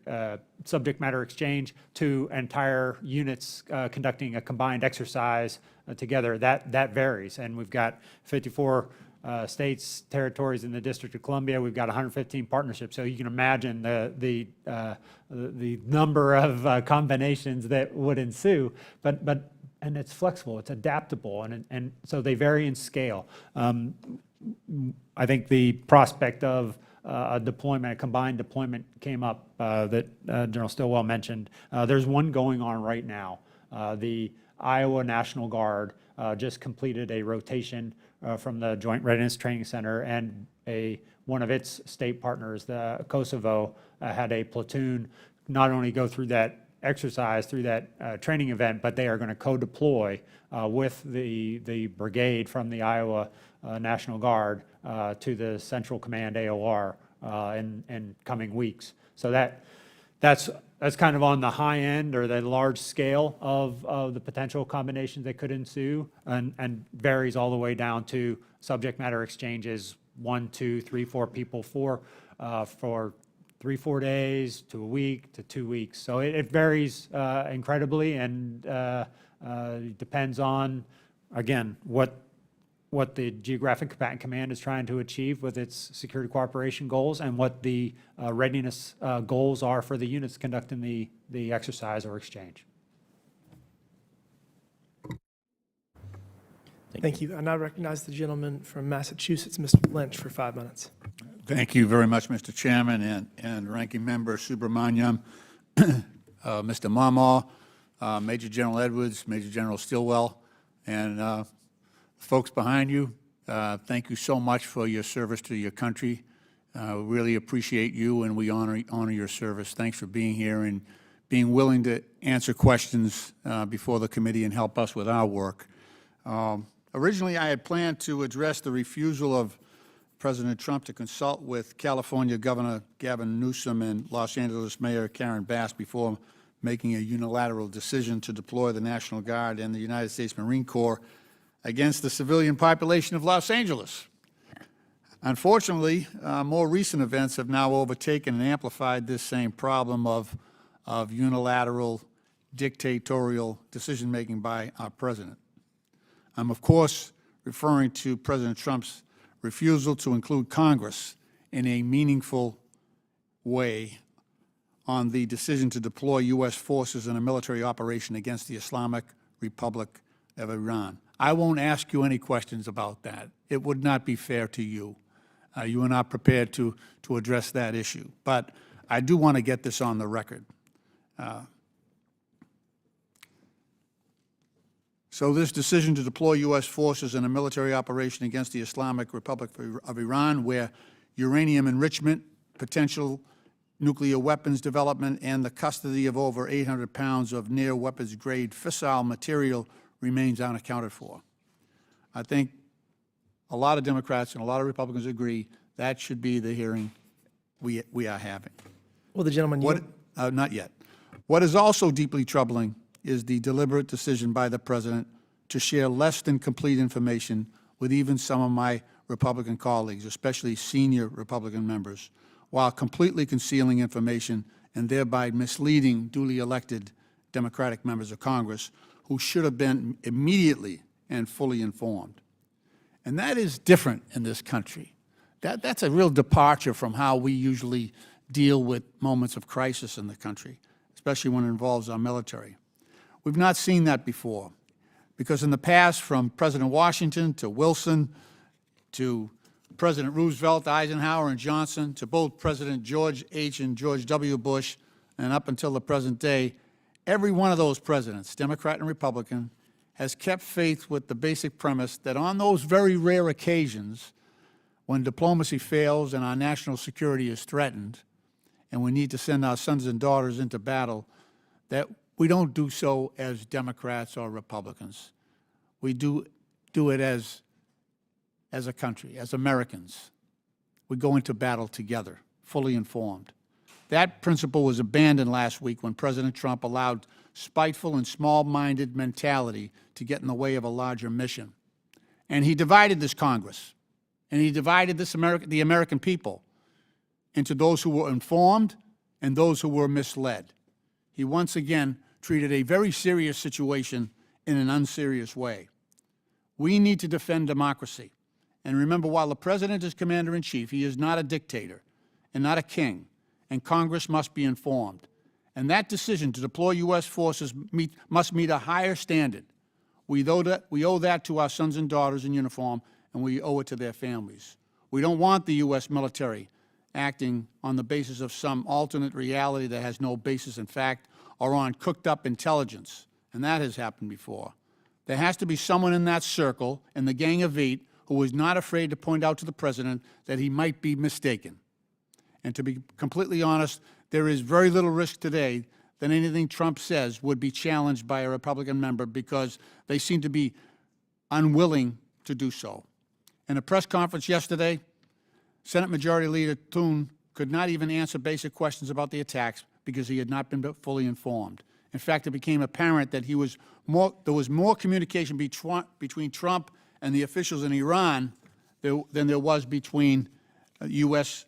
subject matter exchange to entire units conducting a combined exercise together. That varies, and we've got 54 states, territories in the District of Columbia. We've got 115 partnerships, so you can imagine the number of combinations that would ensue. And it's flexible, it's adaptable, and so they vary in scale. I think the prospect of a deployment, a combined deployment came up that General Stilwell mentioned. There's one going on right now. The Iowa National Guard just completed a rotation from the Joint Readiness Training Center, and one of its state partners, the Kosovo, had a platoon not only go through that exercise, through that training event, but they are going to co-deploy with the brigade from the Iowa National Guard to the Central Command AOR in coming weeks. So that's kind of on the high end or the large scale of the potential combinations that could ensue, and varies all the way down to subject matter exchanges, 1, 2, 3, 4 people for 3-4 days to a week to 2 weeks. So it varies incredibly, and depends on, again, what the Geographic Combatant Command is trying to achieve with its security cooperation goals, and what the readiness goals are for the units conducting the exercise or exchange. Thank you. I now recognize the gentleman from Massachusetts, Mr. Lynch, for 5 minutes. Thank you very much, Mr. Chairman and Ranking Member Subramaniam, Mr. Mamaux, Major General Edwards, Major General Stillwell, and folks behind you. Thank you so much for your service to your country. Really appreciate you, and we honor your service. Thanks for being here and being willing to answer questions before the committee and help us with our work. Originally, I had planned to address the refusal of President Trump to consult with California Governor Gavin Newsom and Los Angeles Mayor Karen Bass before making a unilateral decision to deploy the National Guard and the United States Marine Corps against the civilian population of Los Angeles. Unfortunately, more recent events have now overtaken and amplified this same problem of unilateral dictatorial decision-making by our president. I'm, of course, referring to President Trump's refusal to include Congress in a meaningful way on the decision to deploy U.S. forces in a military operation against the Islamic Republic of Iran. I won't ask you any questions about that. It would not be fair to you. You are not prepared to address that issue. But I do want to get this on the record. So this decision to deploy U.S. forces in a military operation against the Islamic Republic of Iran, where uranium enrichment, potential nuclear weapons development, and the custody of over 800 pounds of near-weapons-grade fissile material remains unaccounted for. I think a lot of Democrats and a lot of Republicans agree that should be the hearing we are having. Will the gentleman yield? Not yet. What is also deeply troubling is the deliberate decision by the President to share less than complete information with even some of my Republican colleagues, especially senior Republican members, while completely concealing information and thereby misleading duly elected Democratic members of Congress who should have been immediately and fully informed. And that is different in this country. That's a real departure from how we usually deal with moments of crisis in the country, especially when it involves our military. We've not seen that before, because in the past, from President Washington to Wilson to President Roosevelt, Eisenhower, and Johnson, to both President George H. and George W. Bush, and up until the present day, every one of those presidents, Democrat and Republican, has kept faith with the basic premise that on those very rare occasions when diplomacy fails and our national security is threatened, and we need to send our sons and daughters into battle, that we don't do so as Democrats or Republicans. We do it as a country, as Americans. We go into battle together, fully informed. That principle was abandoned last week when President Trump allowed spiteful and small-minded mentality to get in the way of a larger mission. And he divided this Congress, and he divided the American people into those who were informed and those who were misled. He once again treated a very serious situation in an unserious way. We need to defend democracy. And remember, while the President is Commander-in-Chief, he is not a dictator and not a king, and Congress must be informed. And that decision to deploy U.S. forces must meet a higher standard. We owe that to our sons and daughters in uniform, and we owe it to their families. We don't want the U.S. military acting on the basis of some alternate reality that has no basis in fact, or on cooked-up intelligence, and that has happened before. There has to be someone in that circle, in the Gang of Eight, who is not afraid to point out to the President that he might be mistaken. And to be completely honest, there is very little risk today that anything Trump says would be challenged by a Republican member because they seem to be unwilling to do so. In a press conference yesterday, Senate Majority Leader Thune could not even answer basic questions about the attacks because he had not been fully informed. In fact, it became apparent that there was more communication between Trump and the officials in Iran than there was between U.S.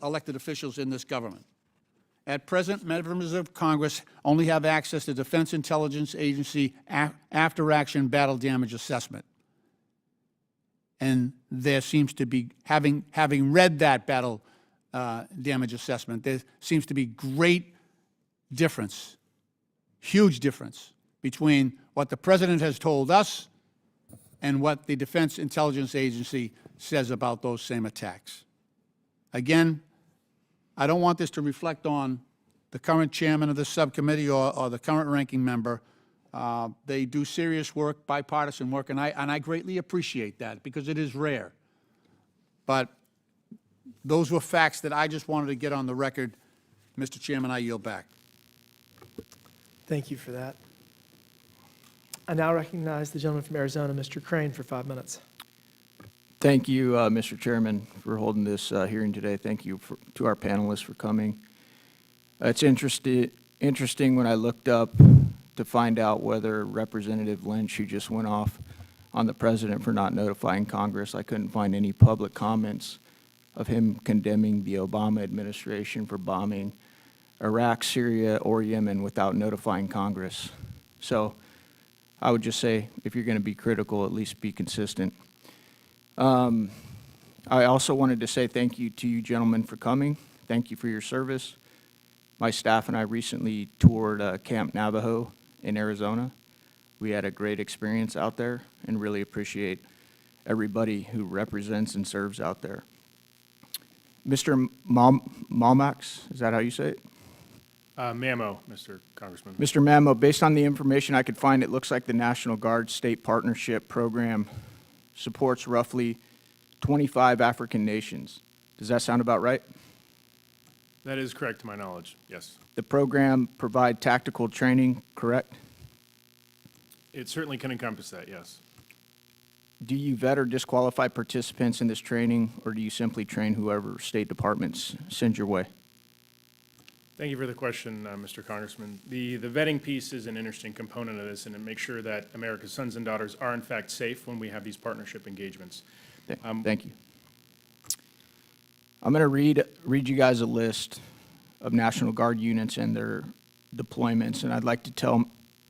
elected officials in this government. At present, members of Congress only have access to Defense Intelligence Agency after-action battle damage assessment. And there seems to be, having read that battle damage assessment, there seems to be great difference, huge difference, between what the President has told us and what the Defense Intelligence Agency says about those same attacks. Again, I don't want this to reflect on the current chairman of the subcommittee or the current ranking member. They do serious work, bipartisan work, and I greatly appreciate that because it is rare. But those were facts that I just wanted to get on the record. Mr. Chairman, I yield back. Thank you for that. I now recognize the gentleman from Arizona, Mr. Crane, for 5 minutes. Thank you, Mr. Chairman, for holding this hearing today. Thank you to our panelists for coming. It's interesting when I looked up to find out whether Representative Lynch, who just went off on the president for not notifying Congress, I couldn't find any public comments of him condemning the Obama administration for bombing Iraq, Syria, or Yemen without notifying Congress. So I would just say, if you're going to be critical, at least be consistent. I also wanted to say thank you to you gentlemen for coming. Thank you for your service. My staff and I recently toured Camp Navajo in Arizona. We had a great experience out there and really appreciate everybody who represents and serves out there. Mr. Mamaux, is that how you say it? Mamaux, Mr. Congressman. Mr. Mamaux, based on the information I could find, it looks like the National Guard State Partnership Program supports roughly 25 African nations. Does that sound about right? That is correct to my knowledge, yes. The program provide tactical training, correct? It certainly can encompass that, yes. Do you vet or disqualify participants in this training, or do you simply train whoever State Departments sends your way? Thank you for the question, Mr. Congressman. The vetting piece is an interesting component of this, and to make sure that America's sons and daughters are in fact safe when we have these partnership engagements. Thank you. I'm going to read you guys a list of National Guard units and their deployments, and I'd like to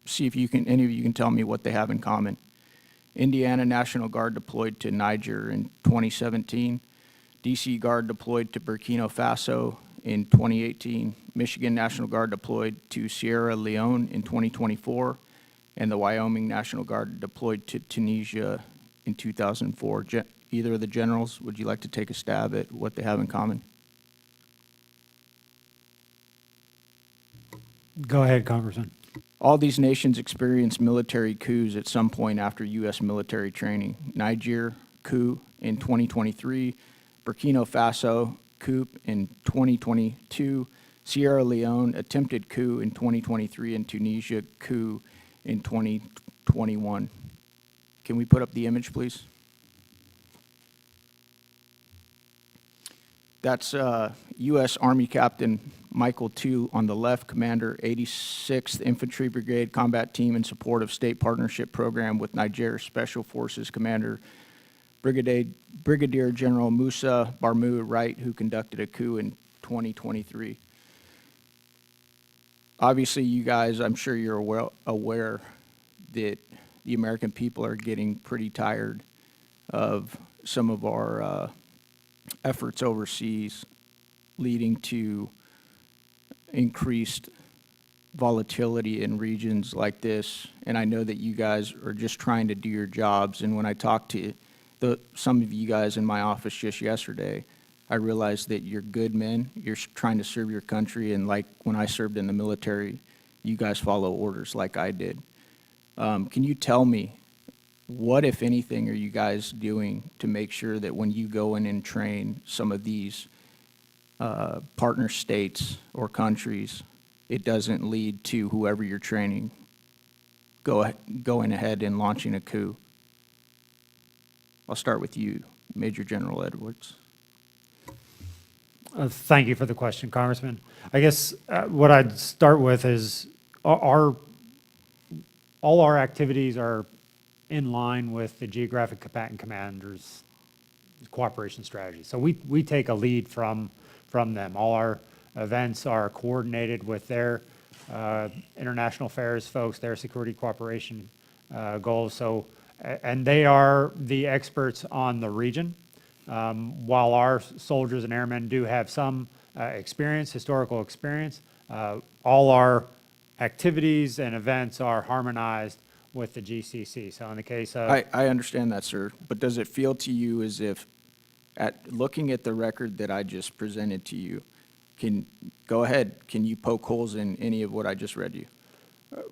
see if any of you can tell me what they have in common. Indiana National Guard deployed to Niger in 2017. DC Guard deployed to Burkina Faso in 2018. Michigan National Guard deployed to Sierra Leone in 2024. And the Wyoming National Guard deployed to Tunisia in 2004. Either of the generals, would you like to take a stab at what they have in common? Go ahead, Congressman. All these nations experienced military coups at some point after U.S. military training. Niger, coup in 2023. Burkina Faso, coup in 2022. Sierra Leone, attempted coup in 2023. And Tunisia, coup in 2021. Can we put up the image, please? That's U.S. Army Captain Michael II on the left, Commander 86th Infantry Brigade Combat Team in support of State Partnership Program with Niger Special Forces Commander Brigadier General Musa Barmou Wright, who conducted a coup in 2023. Obviously, you guys, I'm sure you're aware that the American people are getting pretty tired of some of our efforts overseas, leading to increased volatility in regions like this. And I know that you guys are just trying to do your jobs. And when I talked to some of you guys in my office just yesterday, I realized that you're good men. You're trying to serve your country. And like when I served in the military, you guys follow orders like I did. Can you tell me, what, if anything, are you guys doing to make sure that when you go in and train some of these partner states or countries, it doesn't lead to whoever you're training going ahead and launching a coup? I'll start with you, Major General Edwards. Thank you for the question, Congressman. I guess what I'd start with is all our activities are in line with the Geographic Combatant Commanders' cooperation strategy. So we take a lead from them. All our events are coordinated with their international affairs folks, their security cooperation goals. So, and they are the experts on the region. While our soldiers and airmen do have some historical experience, all our activities and events are harmonized with the GCC. So in the case of... I understand that, sir, but does it feel to you as if, looking at the record that I just presented to you, can you poke holes in any of what I just read you?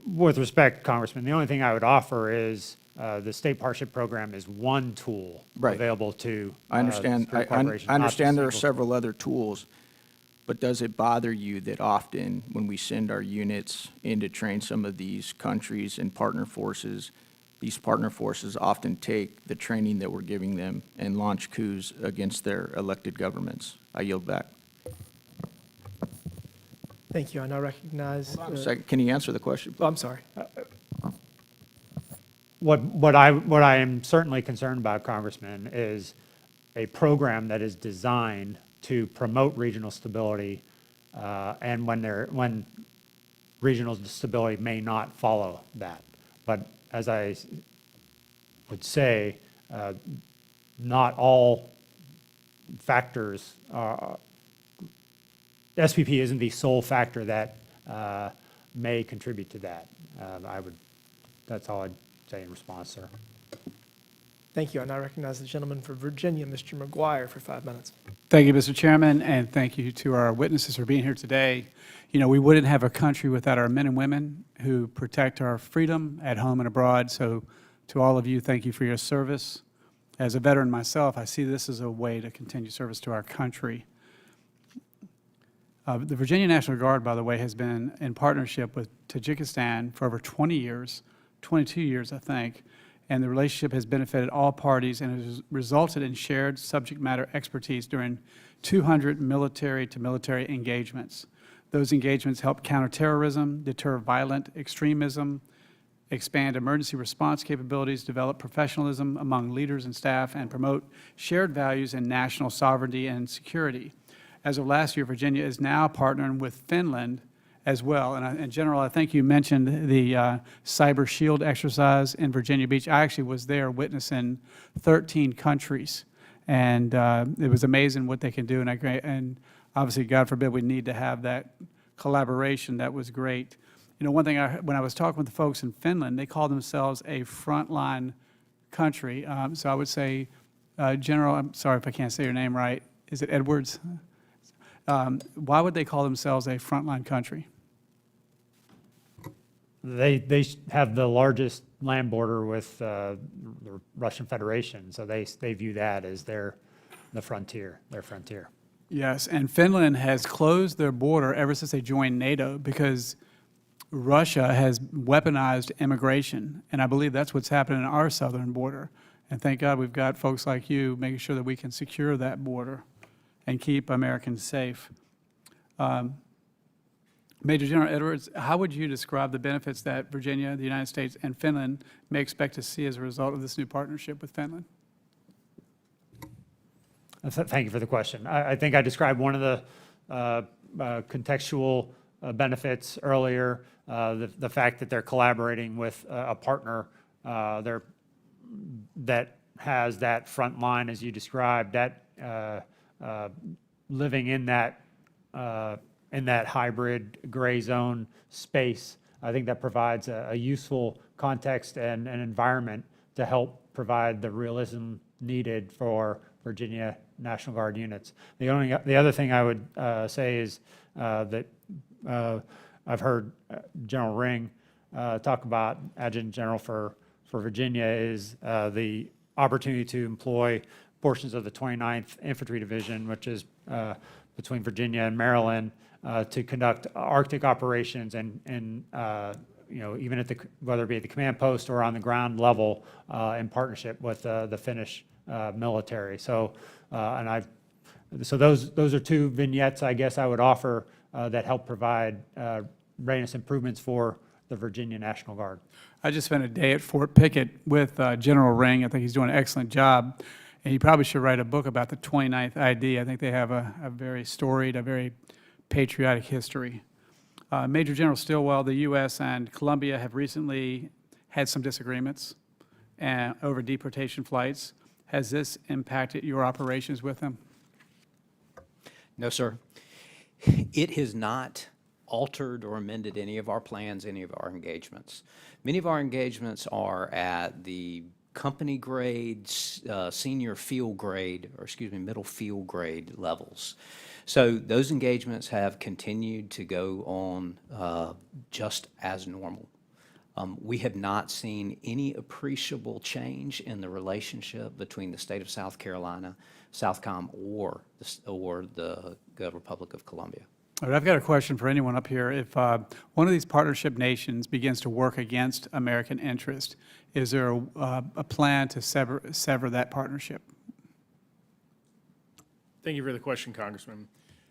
With respect, Congressman, the only thing I would offer is the State Partnership Program is one tool available to I understand. I understand there are several other tools, but does it bother you that often when we send our units in to train some of these countries and partner forces, these partner forces often take the training that we're giving them and launch coups against their elected governments. I yield back. Thank you. I now recognize. Second, can you answer the question? Oh, I'm sorry. What I am certainly concerned about, Congressman, is a program that is designed to promote regional stability, and when regional stability may not follow that. But as I would say, not all factors SPP isn't the sole factor that may contribute to that. That's all I'd say in response, sir. Thank you. I now recognize the gentleman for Virginia, Mr. McGuire, for 5 minutes. Thank you, Mr. Chairman, and thank you to our witnesses for being here today. You know, we wouldn't have a country without our men and women who protect our freedom at home and abroad. So to all of you, thank you for your service. As a veteran myself, I see this as a way to continue service to our country. The Virginia National Guard, by the way, has been in partnership with Tajikistan for over 20 years, 22 years, I think, and the relationship has benefited all parties and has resulted in shared subject matter expertise during 200 military-to-military engagements. Those engagements help counter terrorism, deter violent extremism, expand emergency response capabilities, develop professionalism among leaders and staff, and promote shared values in national sovereignty and security. As of last year, Virginia is now partnering with Finland as well. And General, I think you mentioned the Cyber Shield exercise in Virginia Beach. I actually was there witnessing 13 countries, and it was amazing what they can do. And obviously, God forbid, we need to have that collaboration. That was great. You know, one thing, when I was talking with the folks in Finland, they call themselves a frontline country. So I would say, General, I'm sorry if I can't say your name right. Is it Edwards? Why would they call themselves a frontline country? They have the largest land border with the Russian Federation, so they view that as their frontier. Yes, and Finland has closed their border ever since they joined NATO because Russia has weaponized immigration, and I believe that's what's happening in our southern border. And thank God we've got folks like you making sure that we can secure that border and keep Americans safe. Major General Edwards, how would you describe the benefits that Virginia, the United States, and Finland may expect to see as a result of this new partnership with Finland? Thank you for the question. I think I described one of the contextual benefits earlier, the fact that they're collaborating with a partner that has that front line, as you described, that living in that hybrid gray zone space. I think that provides a useful context and an environment to help provide the realism needed for Virginia National Guard units. The other thing I would say is that I've heard General Ring talk about, Adjutant General for Virginia, is the opportunity to employ portions of the 29th Infantry Division, which is between Virginia and Maryland, to conduct Arctic operations and you know, even at whether it be at the command post or on the ground level, in partnership with the Finnish military. So so those are two vignettes I guess I would offer that help provide readiness improvements for the Virginia National Guard. I just spent a day at Fort Pickett with General Ring. I think he's doing an excellent job. And he probably should write a book about the 29th ID. I think they have a very storied, a very patriotic history. Major General Stilwell, the U.S. and Colombia have recently had some disagreements over deportation flights. Has this impacted your operations with them? No, sir. It has not altered or amended any of our plans, any of our engagements. Many of our engagements are at the company grades, senior field grade, or excuse me, middle field grade levels. So those engagements have continued to go on just as normal. We have not seen any appreciable change in the relationship between the state of South Carolina, Southcom, or the Republic of Colombia. All right, I've got a question for anyone up here. If one of these partnership nations begins to work against American interest, is there a plan to sever that partnership? Thank you for the question, Congressman.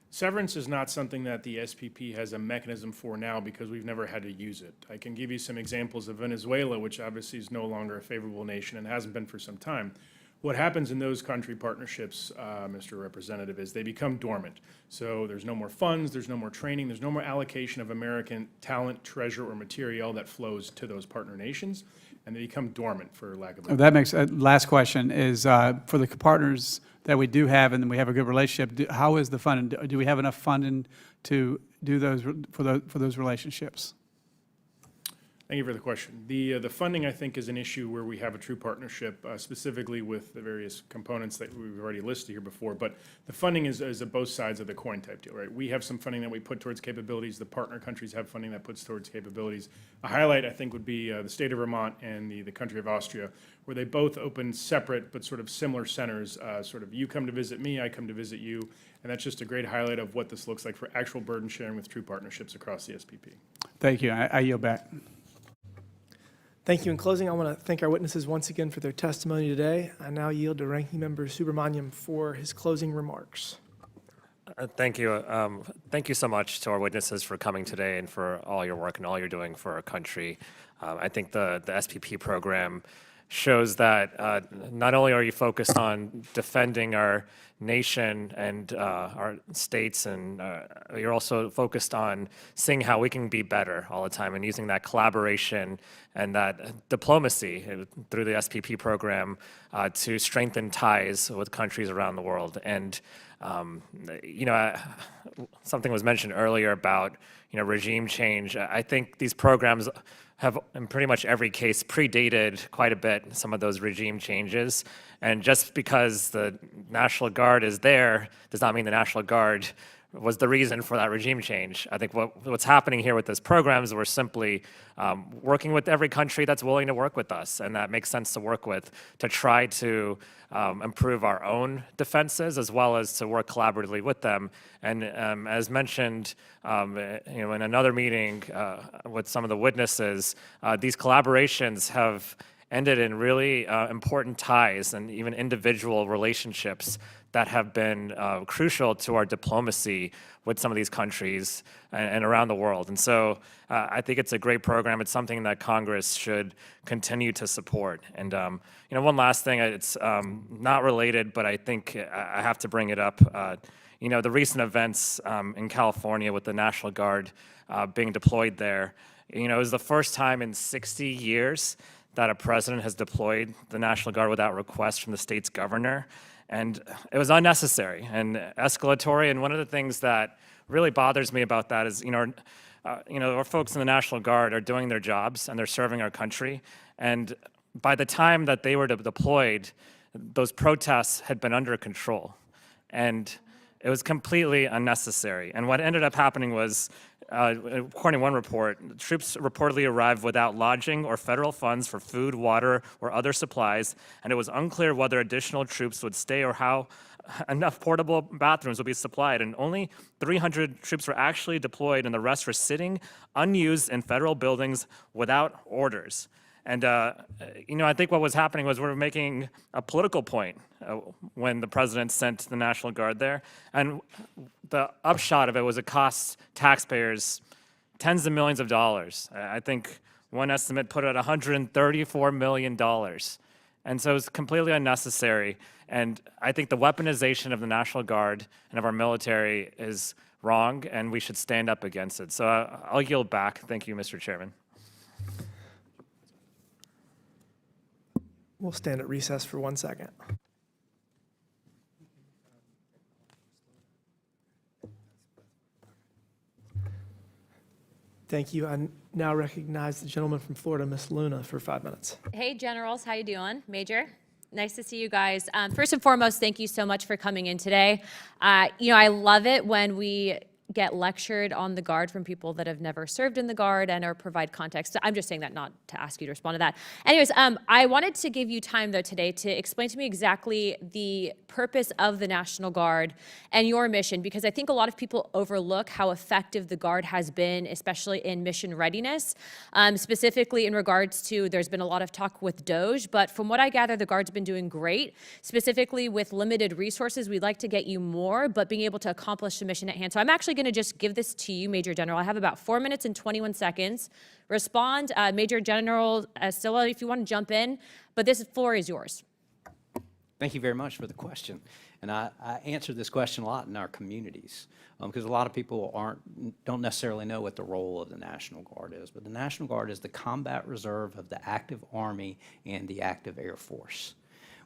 Severance is not something that the SPP has a mechanism for now because we've never had to use it. I can give you some examples of Venezuela, which obviously is no longer a favorable nation and hasn't been for some time. What happens in those country partnerships, Mr. Representative, is they become dormant. So there's no more funds, there's no more training, there's no more allocation of American talent, treasure, or material that flows to those partner nations, and they become dormant, for lack of a That makes, last question is, for the partners that we do have and we have a good relationship, how is the funding? Do we have enough funding to do those, for those relationships? Thank you for the question. The funding, I think, is an issue where we have a true partnership, specifically with the various components that we've already listed here before. But the funding is a both sides of the coin type deal, right? We have some funding that we put towards capabilities. The partner countries have funding that puts towards capabilities. A highlight, I think, would be the state of Vermont and the country of Austria, where they both open separate but sort of similar centers. Sort of you come to visit me, I come to visit you. And that's just a great highlight of what this looks like for actual burden sharing with true partnerships across the SPP. Thank you. I yield back. Thank you. In closing, I want to thank our witnesses once again for their testimony today. I now yield to Ranking Member Subramaniam for his closing remarks. Thank you. Thank you so much to our witnesses for coming today and for all your work and all you're doing for our country. I think the SPP program shows that not only are you focused on defending our nation and our states, and you're also focused on seeing how we can be better all the time and using that collaboration and that diplomacy through the SPP program to strengthen ties with countries around the world. And something was mentioned earlier about regime change. I think these programs have, in pretty much every case, predated quite a bit some of those regime changes. And just because the National Guard is there does not mean the National Guard was the reason for that regime change. I think what's happening here with this program is we're simply working with every country that's willing to work with us and that makes sense to work with to try to improve our own defenses as well as to work collaboratively with them. And as mentioned in another meeting with some of the witnesses, these collaborations have ended in really important ties and even individual relationships that have been crucial to our diplomacy with some of these countries and around the world. And so I think it's a great program. It's something that Congress should continue to support. And one last thing, it's not related, but I think I have to bring it up. The recent events in California with the National Guard being deployed there, it was the first time in 60 years that a president has deployed the National Guard without request from the state's governor. And it was unnecessary and escalatory. And one of the things that really bothers me about that is, our folks in the National Guard are doing their jobs and they're serving our country. And by the time that they were deployed, those protests had been under control. And it was completely unnecessary. And what ended up happening was, according to one report, troops reportedly arrived without lodging or federal funds for food, water, or other supplies, and it was unclear whether additional troops would stay or how enough portable bathrooms would be supplied. And only 300 troops were actually deployed, and the rest were sitting unused in federal buildings without orders. And, I think what was happening was we were making a political point when the president sent the National Guard there. And the upshot of it was it cost taxpayers tens of millions of dollars. I think one estimate put it at $134 million. And so it's completely unnecessary. And I think the weaponization of the National Guard and of our military is wrong, and we should stand up against it. So I'll yield back. Thank you, Mr. Chairman. We'll stand at recess for 1 second. Thank you. I now recognize the gentleman from Florida, Ms. Luna, for 5 minutes. Hey, generals, how you doing? Major, nice to see you guys. First and foremost, thank you so much for coming in today. I love it when we get lectured on the Guard from people that have never served in the Guard and or provide context. I'm just saying that not to ask you to respond to that. Anyways, I wanted to give you time though today to explain to me exactly the purpose of the National Guard and your mission, because I think a lot of people overlook how effective the Guard has been, especially in mission readiness, specifically in regards to, there's been a lot of talk with DOJ, but from what I gather, the Guard's been doing great, specifically with limited resources. We'd like to get you more, but being able to accomplish the mission at hand. So I'm actually going to just give this to you, Major General. I have about 4 minutes and 21 seconds. Respond, Major General Stilwell, if you want to jump in, but this floor is yours. Thank you very much for the question. And I answer this question a lot in our communities because a lot of people don't necessarily know what the role of the National Guard is. But the National Guard is the combat reserve of the active Army and the active Air Force.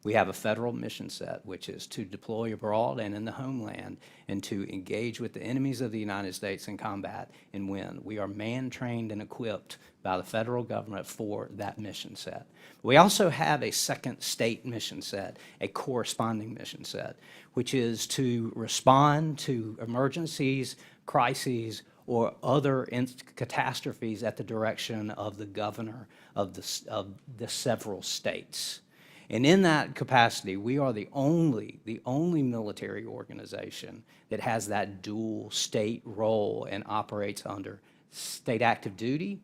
We have a federal mission set, which is to deploy abroad and in the homeland and to engage with the enemies of the United States in combat and win. We are man-trained and equipped by the federal government for that mission set. We also have a second state mission set, a corresponding mission set, which is to respond to emergencies, crises, or other catastrophes at the direction of the governor of the several states. And in that capacity, we are the only military organization that has that dual state role and operates under state active duty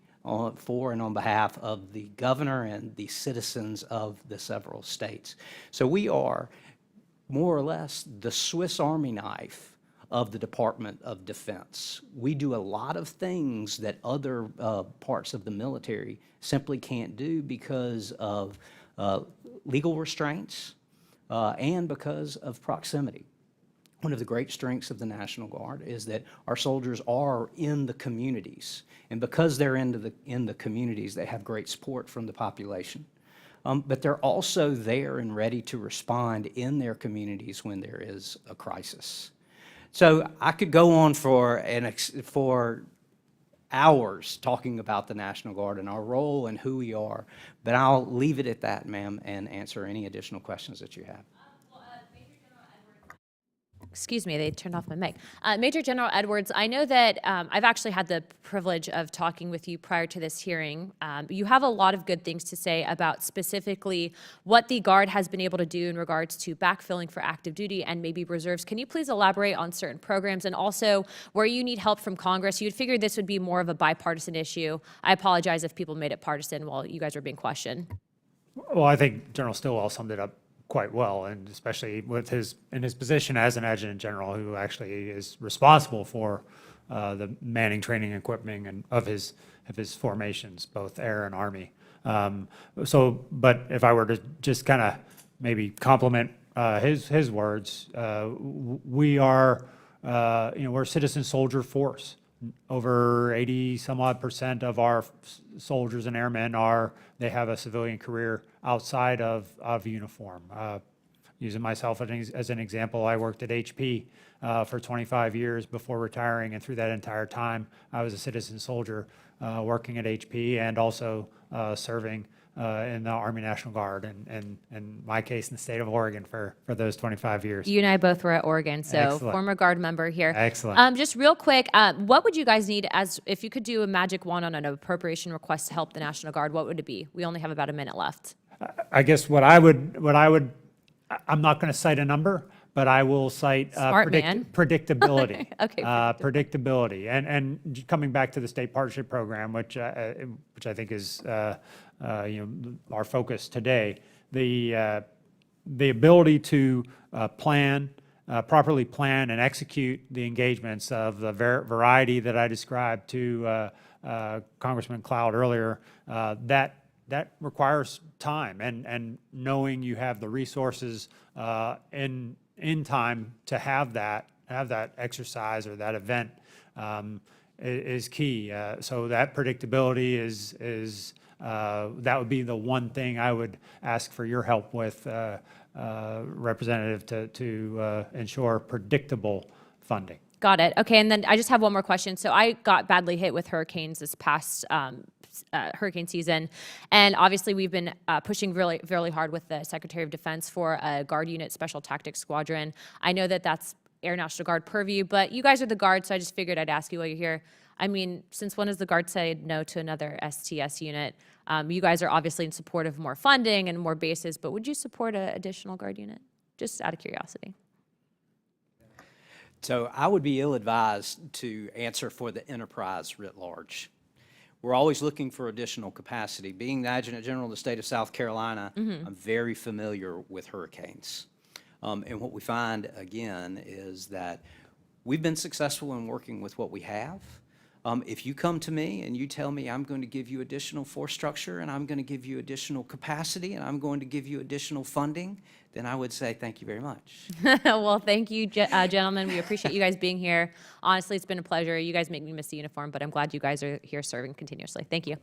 for and on behalf of the governor and the citizens of the several states. So we are more or less the Swiss Army knife of the Department of Defense. We do a lot of things that other parts of the military simply can't do because of legal restraints and because of proximity. One of the great strengths of the National Guard is that our soldiers are in the communities, and because they're in the communities, they have great support from the population. But they're also there and ready to respond in their communities when there is a crisis. So I could go on for hours talking about the National Guard and our role and who we are, but I'll leave it at that, ma'am, and answer any additional questions that you have. Excuse me, they turned off my mic. Major General Edwards, I know that I've actually had the privilege of talking with you prior to this hearing. You have a lot of good things to say about specifically what the Guard has been able to do in regards to backfilling for active duty and maybe reserves. Can you please elaborate on certain programs and also where you need help from Congress? You'd figure this would be more of a bipartisan issue. I apologize if people made it partisan while you guys were being questioned. Well, I think General Stilwell summed it up quite well, and especially with his position as an adjutant general, who actually is responsible for the manning, training, equipping, and of his formations, both air and Army. But if I were to just kind of maybe complement his words, we are, we're a citizen soldier force. Over 80 some odd % of our soldiers and airmen they have a civilian career outside of uniform. Using myself as an example, I worked at HP for 25 years before retiring, and through that entire time, I was a citizen soldier working at HP and also serving in the Army National Guard, and in my case, in the state of Oregon for those 25 years. You and I both were at Oregon, so Excellent. former Guard member here. Excellent. Just real quick, what would you guys need if you could do a magic wand on an appropriation request to help the National Guard? What would it be? We only have about a minute left. I guess I'm not going to cite a number, but I will cite predictability. Okay, Predictability, and coming back to the state partnership program, which I think is our focus today, the ability to properly plan and execute the engagements of the variety that I described to Congressman Cloud earlier, that requires time and knowing you have the resources in time to have that exercise or that event is key. So that predictability is that would be the one thing I would ask for your help with, Representative, to ensure predictable funding. Got it. Okay, and then I just have one more question. So I got badly hit with hurricanes this past hurricane season, and obviously we've been pushing really, really hard with the Secretary of Defense for a Guard unit special tactics squadron. I know that that's Air National Guard purview, but you guys are the Guard, so I just figured I'd ask you while you're here. I mean, since when has the Guard said no to another STS unit? You guys are obviously in support of more funding and more bases, but would you support an additional Guard unit? Just out of curiosity. So I would be ill-advised to answer for the enterprise writ large. We're always looking for additional capacity. Being the Adjutant General of the state of South Carolina, I'm very familiar with hurricanes. And what we find, again, is that we've been successful in working with what we have. If you come to me and you tell me I'm going to give you additional force structure and I'm going to give you additional capacity and I'm going to give you additional funding, then I would say thank you very much. Well, thank you, gentlemen. We appreciate you guys being here. Honestly, it's been a pleasure. You guys make me miss the uniform, but I'm glad you guys are here serving continuously. Thank you.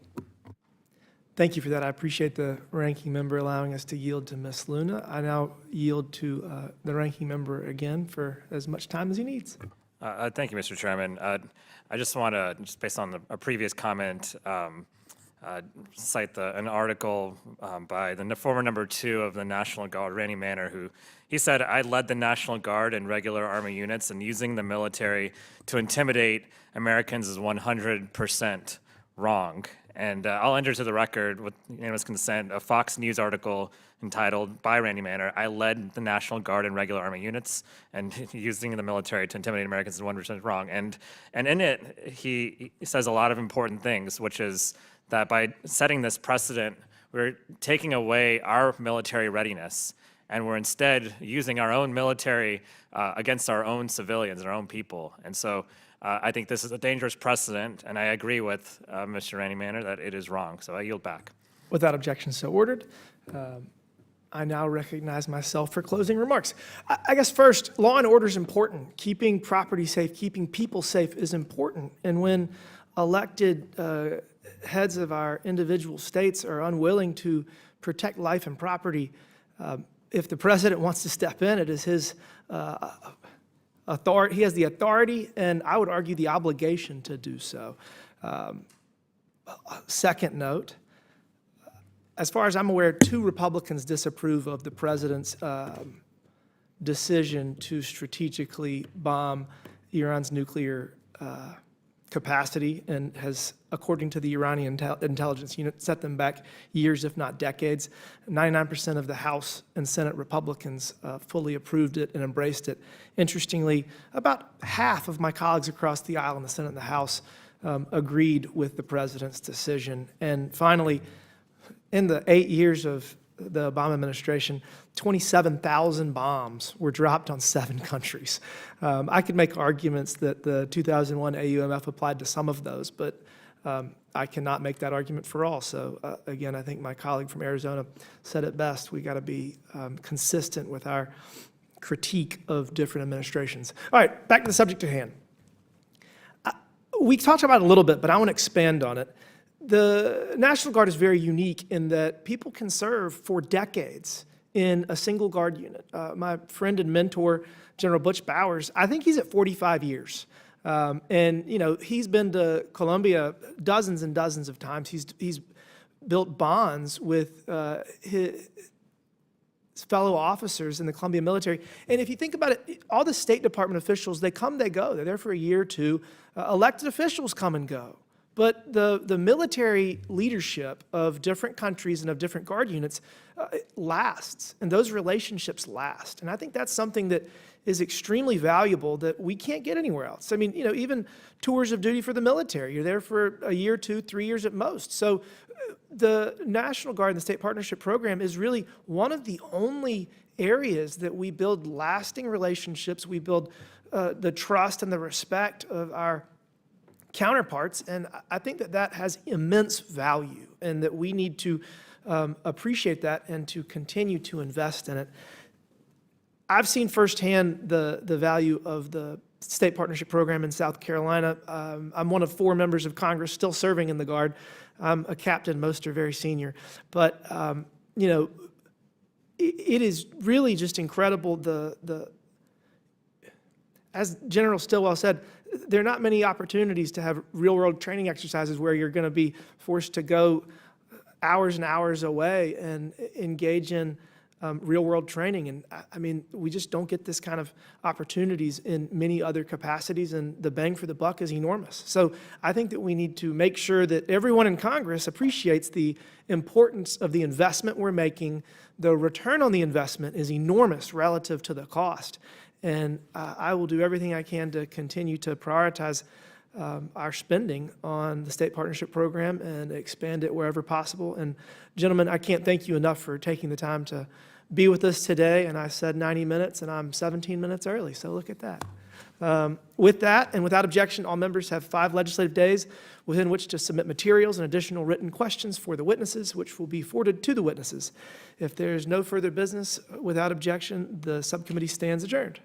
Thank you for that. I appreciate the ranking member allowing us to yield to Ms. Luna. I now yield to the ranking member again for as much time as he needs. Thank you, Mr. Chairman. I just want to, just based on a previous comment, cite an article by the former number 2 of the National Guard, Randy Manor, who he said, "I led the National Guard and regular Army units, and using the military to intimidate Americans is 100% wrong." And I'll enter to the record with unanimous consent a Fox News article entitled by Randy Manor, "I led the National Guard and regular Army units, and using the military to intimidate Americans is 100% wrong." And in it, he says a lot of important things, which is that by setting this precedent, we're taking away our military readiness, and we're instead using our own military against our own civilians and our own people. And so I think this is a dangerous precedent, and I agree with Mr. Randy Manor that it is wrong. So I yield back. Without objection, so ordered. I now recognize myself for closing remarks. I guess first, law and order is important. Keeping property safe, keeping people safe is important. And when elected heads of our individual states are unwilling to protect life and property, if the president wants to step in, it is his authority. He has the authority, and I would argue the obligation to do so. Second note, as far as I'm aware, 2 Republicans disapprove of the president's decision to strategically bomb Iran's nuclear capacity, and has, according to the Iranian intelligence unit, set them back years, if not decades. 99% of the House and Senate Republicans fully approved it and embraced it. Interestingly, about half of my colleagues across the aisle in the Senate and the House agreed with the president's decision. And finally, in the 8 years of the Obama administration, 27,000 bombs were dropped on 7 countries. I could make arguments that the 2001 AUMF applied to some of those, but I cannot make that argument for all. So again, I think my colleague from Arizona said it best. We got to be consistent with our critique of different administrations. All right, back to the subject at hand. We talked about it a little bit, but I want to expand on it. The National Guard is very unique in that people can serve for decades in a single Guard unit. My friend and mentor, General Butch Bowers, I think he's at 45 years. And, you know, he's been to Colombia dozens and dozens of times. He's built bonds with his fellow officers in the Colombian military. And if you think about it, all the State Department officials, they come, they go. They're there for a year or two. Elected officials come and go. But the military leadership of different countries and of different Guard units lasts, and those relationships last. And I think that's something that is extremely valuable that we can't get anywhere else. I mean, you know, even tours of duty for the military, you're there for a year, 2, 3 years at most. So the National Guard and the State Partnership Program is really one of the only areas that we build lasting relationships. We build the trust and the respect of our counterparts, and I think that that has immense value, and that we need to appreciate that and to continue to invest in it. I've seen firsthand the value of the State Partnership Program in South Carolina. I'm one of 4 members of Congress still serving in the Guard. I'm a captain, most are very senior. But, you know, it is really just incredible. As General Stilwell said, there are not many opportunities to have real-world training exercises where you're going to be forced to go hours and hours away and engage in real-world training. And I mean, we just don't get this kind of opportunities in many other capacities, and the bang for the buck is enormous. So I think that we need to make sure that everyone in Congress appreciates the importance of the investment we're making. The return on the investment is enormous relative to the cost. And I will do everything I can to continue to prioritize our spending on the state partnership program and expand it wherever possible. And gentlemen, I can't thank you enough for taking the time to be with us today. And I said 90 minutes, and I'm 17 minutes early, so look at that. With that, and without objection, all members have 5 legislative days within which to submit materials and additional written questions for the witnesses, which will be forwarded to the witnesses. If there's no further business, without objection, the subcommittee stands adjourned.